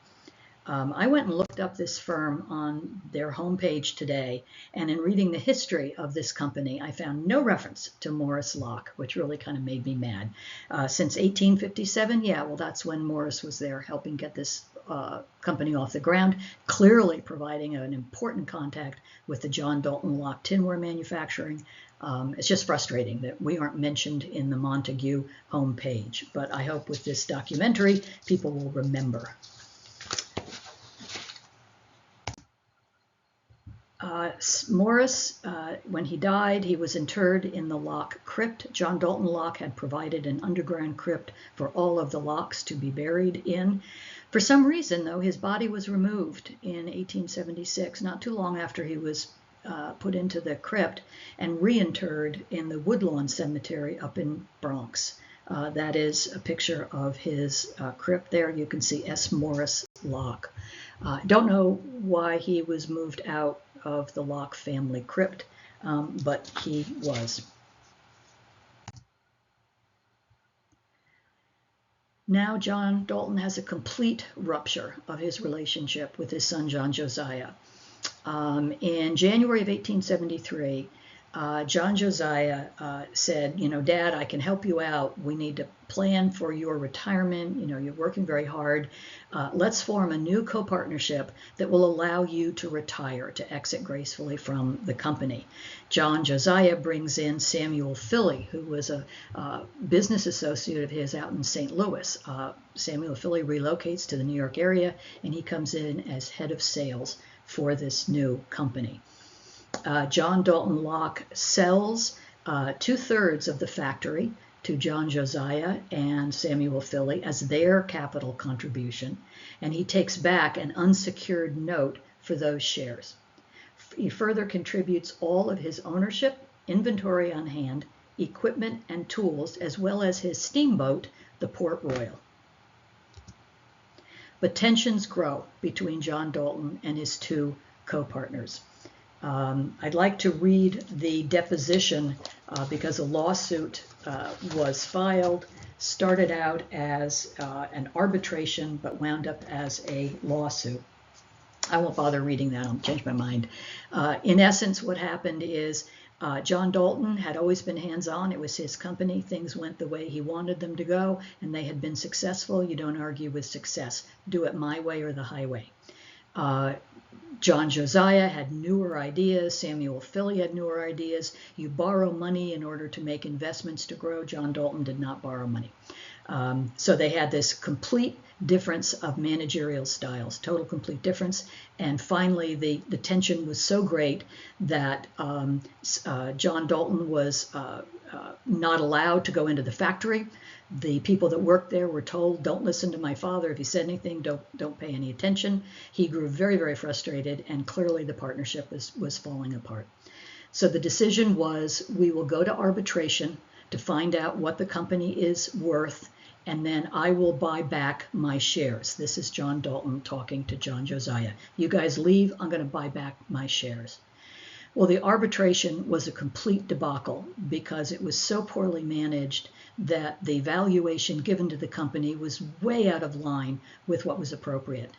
I went and looked up this firm on their homepage today, and in reading the history of this company, I found no reference to Morris Locke, which really kind of made me mad. Since 1857, yeah, well, that's when Morris was there helping get this company off the ground, clearly providing an important contact with the John Dalton Locke tinware manufacturing. It's just frustrating that we aren't mentioned in the Montague homepage, but I hope with this documentary, people will remember. Morris, when he died, he was interred in the Locke crypt. John Dalton Locke had provided an underground crypt for all of the Lockes to be buried in. For some reason, though, his body was removed in 1876, not too long after he was put into the crypt, and reinterred in the Woodlawn Cemetery up in Bronx. That is a picture of his crypt there. You can see S. Morris Locke. Don't know why he was moved out of the Locke family crypt, but he was. Now John Dalton has a complete rupture of his relationship with his son John Josiah. In January of 1873, John Josiah said, Dad, I can help you out. We need to plan for your retirement. You're working very hard. Let's form a new co-partnership that will allow you to retire, to exit gracefully from the company. John Josiah brings in Samuel Philly, who was a business associate of his out in St. Louis. Samuel Philly relocates to the New York area, and he comes in as head of sales for this new company. John Dalton Locke sells 2/3 of the factory to John Josiah and Samuel Philly as their capital contribution, and he takes back an unsecured note for those shares. He further contributes all of his ownership, inventory on hand, equipment and tools, as well as his steamboat, the Port Royal. But tensions grow between John Dalton and his two co-partners. I'd like to read the deposition because a lawsuit was filed, started out as an arbitration, but wound up as a lawsuit. I won't bother reading that. I'll change my mind. In essence, what happened is John Dalton had always been hands-on. It was his company. Things went the way he wanted them to go, and they had been successful. You don't argue with success. Do it my way or the highway. John Josiah had newer ideas. Samuel Philly had newer ideas. You borrow money in order to make investments to grow. John Dalton did not borrow money. So they had this complete difference of managerial styles, total complete difference. And finally, the tension was so great that John Dalton was not allowed to go into the factory. The people that worked there were told, don't listen to my father. If he said anything, don't pay any attention. He grew very, very frustrated, and clearly the partnership was falling apart. So the decision was, we will go to arbitration to find out what the company is worth, and then I will buy back my shares. This is John Dalton talking to John Josiah. You guys leave, I'm going to buy back my shares. Well, the arbitration was a complete debacle because it was so poorly managed that the valuation given to the company was way out of line with what was appropriate.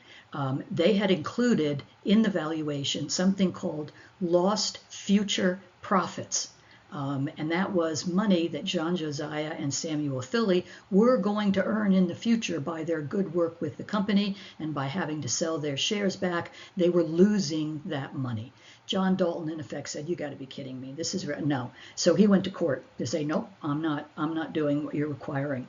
They had included in the valuation something called lost future profits. And that was money that John Josiah and Samuel Philly were going to earn in the future by their good work with the company, and by having to sell their shares back, they were losing that money. John Dalton, in effect, said, you got to be kidding me. This is no. So he went to court to say, nope, I'm not doing what you're requiring.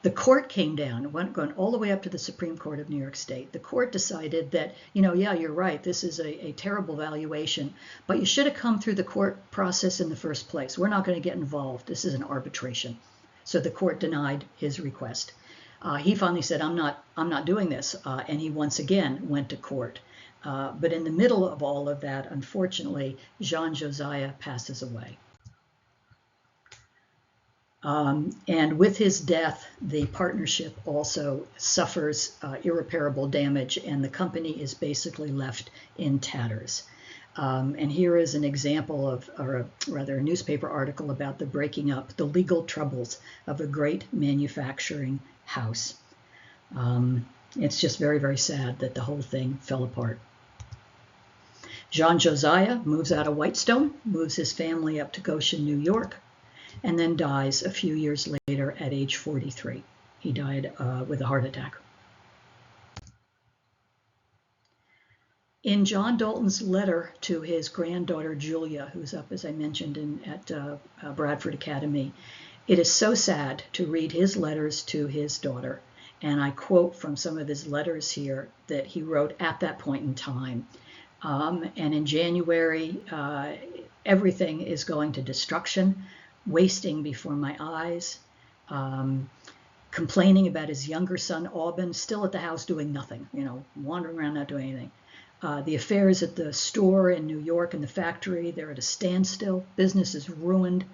The court came down, going all the way up to the Supreme Court of New York State. The court decided that, yeah, you're right, this is a terrible valuation, but you should have come through the court process in the first place. We're not going to get involved. This is an arbitration. So the court denied his request. He finally said, I'm not doing this, and he once again went to court. But in the middle of all of that, unfortunately, Jean Josiah passes away. And with his death, the partnership also suffers irreparable damage, and the company is basically left in tatters. And here is an example of, or rather a newspaper article about the breaking up, the legal troubles of a great manufacturing house. It's just very, very sad that the whole thing fell apart. Jean Josiah moves out of Whitestone, moves his family up to Goshen, New York, and then dies a few years later at age 43. He died with a heart attack. In John Dalton's letter to his granddaughter Julia, who's up, as I mentioned, at Bradford Academy, it is so sad to read his letters to his daughter. And I quote from some of his letters here that he wrote at that point in time. And in January, everything is going to destruction, wasting before my eyes, complaining about his younger son, Aubin, still at the house doing nothing, wandering around not doing anything. The affairs at the store in New York and the factory, they're at a standstill. Business is ruined.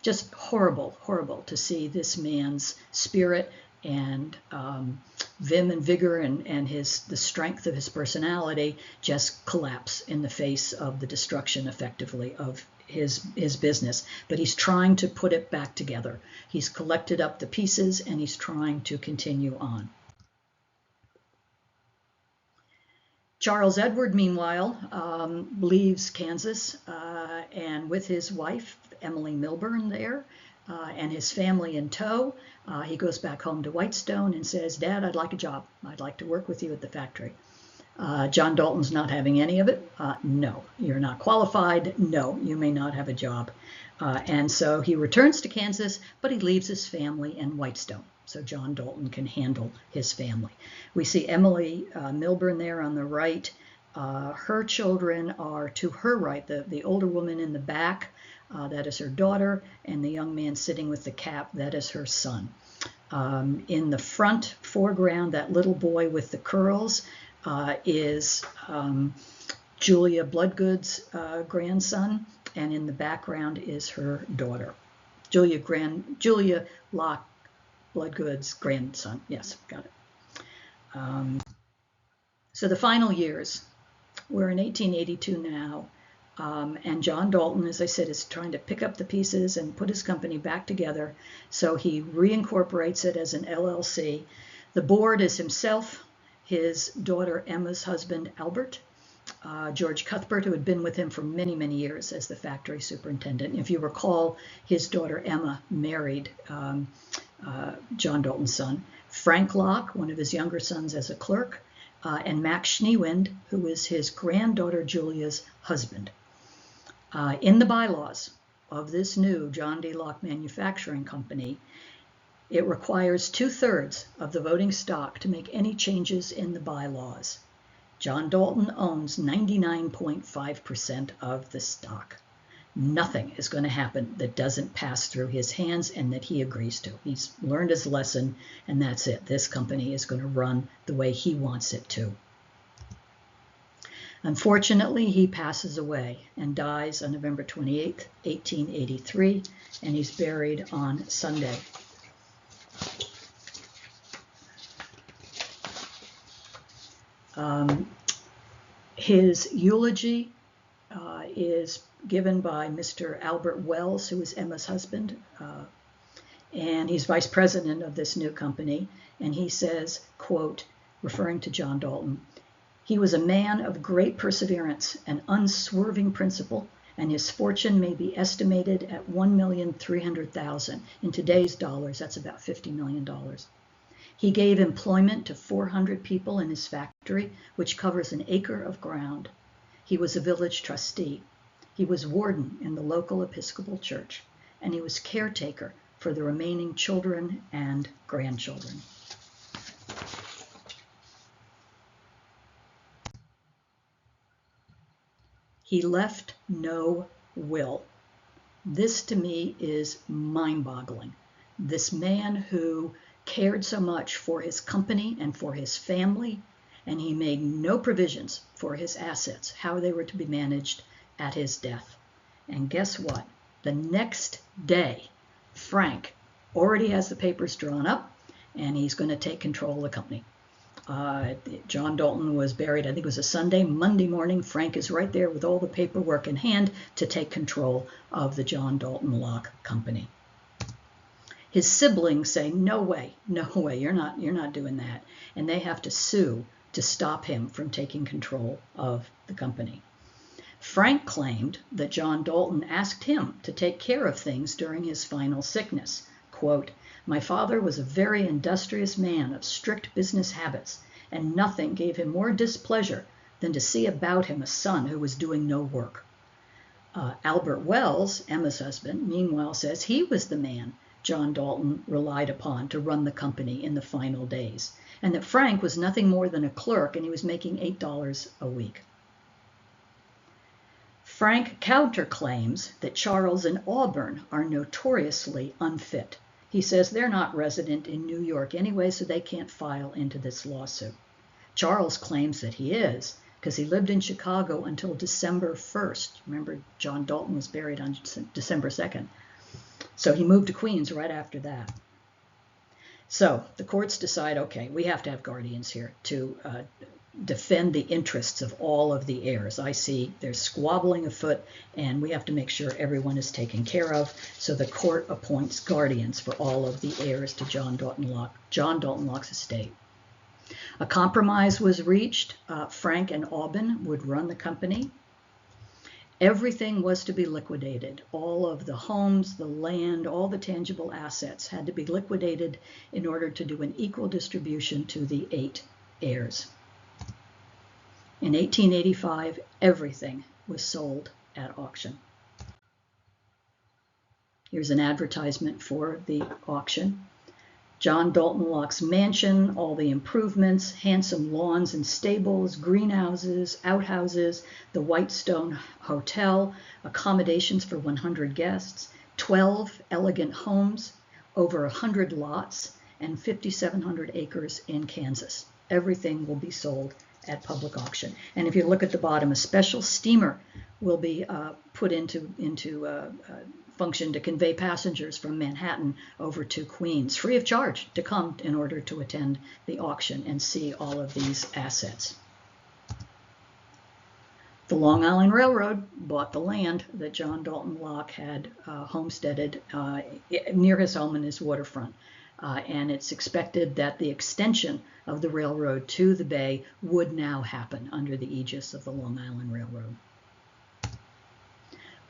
Just horrible, horrible to see this man's spirit and vim and vigor and the strength of his personality just collapse in the face of the destruction, effectively, of his business. But he's trying to put it back together. He's collected up the pieces and he's trying to continue on. Charles Edward, meanwhile, leaves Kansas and with his wife, Emily Milburn, there, and his family in tow, he goes back home to Whitestone and says, Dad, I'd like a job. I'd like to work with you at the factory. John Dalton's not having any of it. No, you're not qualified. No, you may not have a job. And so he returns to Kansas, but he leaves his family in Whitestone, so John Dalton can handle his family. We see Emily Milburn there on the right. Her children are to her right, the older woman in the back, that is her daughter, and the young man sitting with the cap, that is her son. In the front foreground, that little boy with the curls is Julia Bloodgood's grandson, and in the background is her daughter. Julia Locke Bloodgood's grandson. Yes, got it. So the final years, we're in 1882 now, and John Dalton, as I said, is trying to pick up the pieces and put his company back together. So he reincorporates it as an LLC. The board is himself, his daughter Emma's husband Albert, George Cuthbert, who had been with him for many, many years as the factory superintendent. If you recall, his daughter Emma married John Dalton's son, Frank Locke, one of his younger sons, as a clerk, and Max Schneewind, who is his granddaughter Julia's husband. In the bylaws of this new John D. Locke Manufacturing Company, it requires 2/3 of the voting stock to make any changes in the bylaws. John Dalton owns 99.5% of the stock. Nothing is going to happen that doesn't pass through his hands and that he agrees to. He's learned his lesson, and that's it. This company is going to run the way he wants it to. Unfortunately, he passes away and dies on November 28th, 1883, and he's buried on Sunday. His eulogy is given by Mr. Albert Wells, who is Emma's husband, and he's vice president of this new company, and he says, quote, referring to John Dalton, "He was a man of great perseverance and unswerving principle, and his fortune may be estimated at $1,300,000. In today's dollars, that's about $50 million. He gave employment to 400 people in his factory, which covers an acre of ground. He was a village trustee. He was warden in the local Episcopal church, and he was caretaker for the remaining children and grandchildren. He left no will. This to me is mind-boggling. This man who cared so much for his company and for his family, and he made no provisions for his assets, how they were to be managed at his death. And guess what? The next day, Frank already has the papers drawn up, and he's going to take control of the company. John Dalton was buried, I think it was a Sunday. Monday morning, Frank is right there with all the paperwork in hand to take control of the John Dalton Locke company. His siblings say, no way, you're not doing that. And they have to sue to stop him from taking control of the company. Frank claimed that John Dalton asked him to take care of things during his final sickness. Quote, "My father was a very industrious man of strict business habits, and nothing gave him more displeasure than to see about him a son who was doing no work." Albert Wells, Emma's husband, meanwhile says he was the man John Dalton relied upon to run the company in the final days, and that Frank was nothing more than a clerk and he was making $8 a week. Frank counterclaims that Charles and Auburn are notoriously unfit. He says they're not resident in New York anyway, so they can't file into this lawsuit. Charles claims that he is, because he lived in Chicago until December 1st. Remember, John Dalton was buried on December 2nd. So he moved to Queens right after that. So the courts decide, okay, we have to have guardians here to defend the interests of all of the heirs. I see there's squabbling afoot, and we have to make sure everyone is taken care of. So the court appoints guardians for all of the heirs to John Dalton Locke's estate. A compromise was reached. Frank and Auburn would run the company. Everything was to be liquidated. All of the homes, the land, all the tangible assets had to be liquidated in order to do an equal distribution to the 8 heirs. In 1885, everything was sold at auction. Here's an advertisement for the auction. John Dalton Locke's mansion, all the improvements, handsome lawns and stables, greenhouses, outhouses, the Whitestone Hotel, accommodations for 100 guests, 12 elegant homes, over 100 lots, and 5,700 acres in Kansas. Everything will be sold at public auction. And if you look at the bottom, a special steamer will be put into function to convey passengers from Manhattan over to Queens, free of charge, to come in order to attend the auction and see all of these assets. The Long Island Railroad bought the land that John Dalton Locke had homesteaded near his home in his waterfront. And it's expected that the extension of the railroad to the bay would now happen under the aegis of the Long Island Railroad.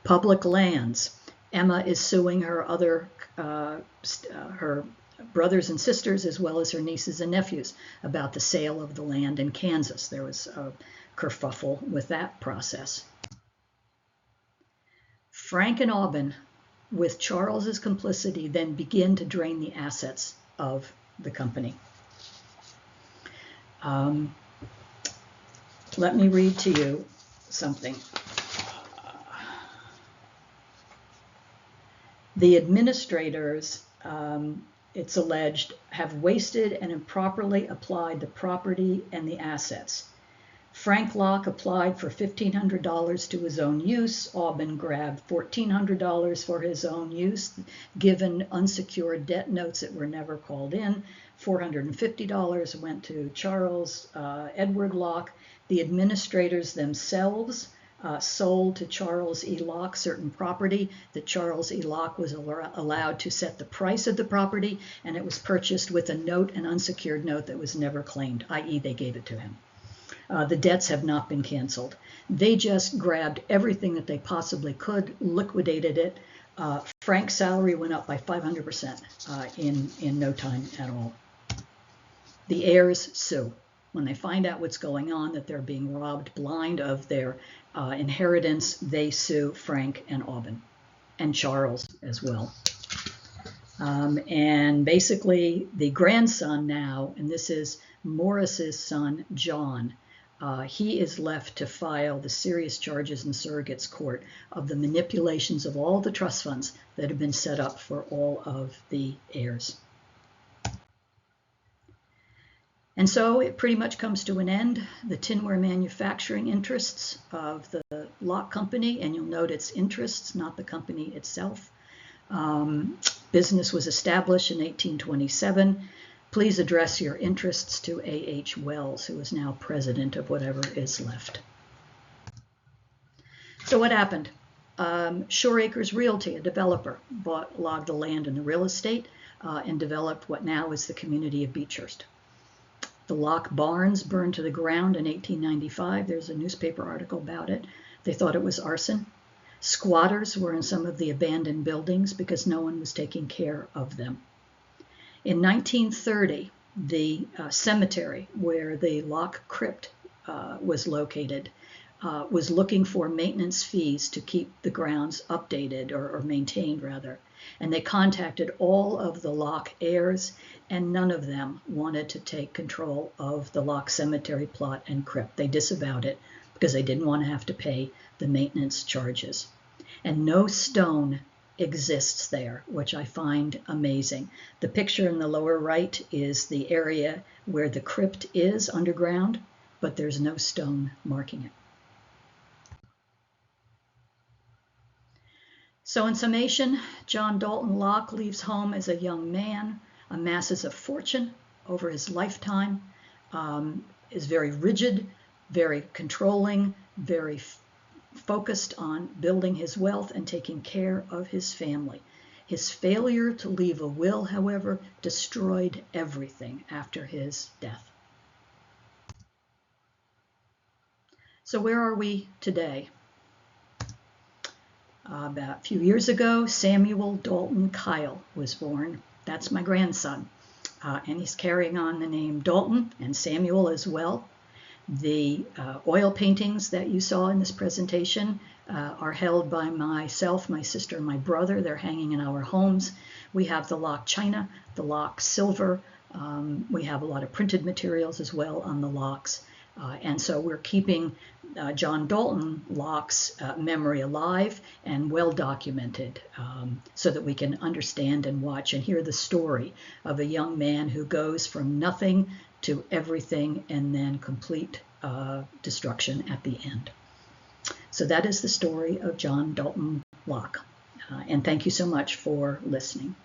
Public lands. Emma is suing her her brothers and sisters, as well as her nieces and nephews, about the sale of the land in Kansas. There was a kerfuffle with that process. Frank and Auburn, with Charles's complicity, then begin to drain the assets of the company. Let me read to you something. The administrators, it's alleged, have wasted and improperly applied the property and the assets. Frank Locke applied for $1,500 to his own use. Auburn grabbed $1,400 for his own use, given unsecured debt notes that were never called in. $450 went to Charles Edward Locke. The administrators themselves sold to Charles E. Locke certain property that Charles E. Locke was allowed to set the price of the property, and it was purchased with a note, an unsecured note that was never claimed, i.e. they gave it to him. The debts have not been canceled. They just grabbed everything that they possibly could, liquidated it. Frank's salary went up by 500% in no time at all. The heirs sue. When they find out what's going on, that they're being robbed blind of their inheritance, they sue Frank and Auburn, and Charles as well. And basically the grandson now, and this is Morris's son, John, he is left to file the serious charges in surrogate's court of the manipulations of all the trust funds that have been set up for all of the heirs. And so it pretty much comes to an end. The tinware manufacturing interests of the Locke Company, and you'll note it's interests, not the company itself. Business was established in 1827. Please address your interests to A.H. Wells, who is now president of whatever is left. So what happened? Shore Acres Realty, a developer, bought a lot of the land and the real estate and developed what now is the community of Beechhurst. The Locke barns burned to the ground in 1895. There's a newspaper article about it. They thought it was arson. Squatters were in some of the abandoned buildings because no one was taking care of them. In 1930, the cemetery where the Locke crypt was located was looking for maintenance fees to keep the grounds updated or maintained rather. And they contacted all of the Locke heirs, and none of them wanted to take control of the Locke cemetery plot and crypt. They disavowed it because they didn't want to have to pay the maintenance charges. And no stone exists there, which I find amazing. The picture in the lower right is the area where the crypt is underground, but there's no stone marking it. So in summation, John Dalton Locke leaves home as a young man, amasses a fortune over his lifetime, is very rigid, very controlling, very focused on building his wealth and taking care of his family. His failure to leave a will, however, destroyed everything after his death. So where are we today? About a few years ago, Samuel Dalton Kyle was born. That's my grandson. And he's carrying on the name Dalton and Samuel as well. The oil paintings that you saw in this presentation are held by myself, my sister, and my brother. They're hanging in our homes. We have the Locke china, the Locke silver. We have a lot of printed materials as well on the Lockes. And so we're keeping John Dalton Locke's memory alive and well documented so that we can understand and watch and hear the story of a young man who goes from nothing to everything and then complete destruction at the end. So that is the story of John Dalton Locke. And thank you so much for listening.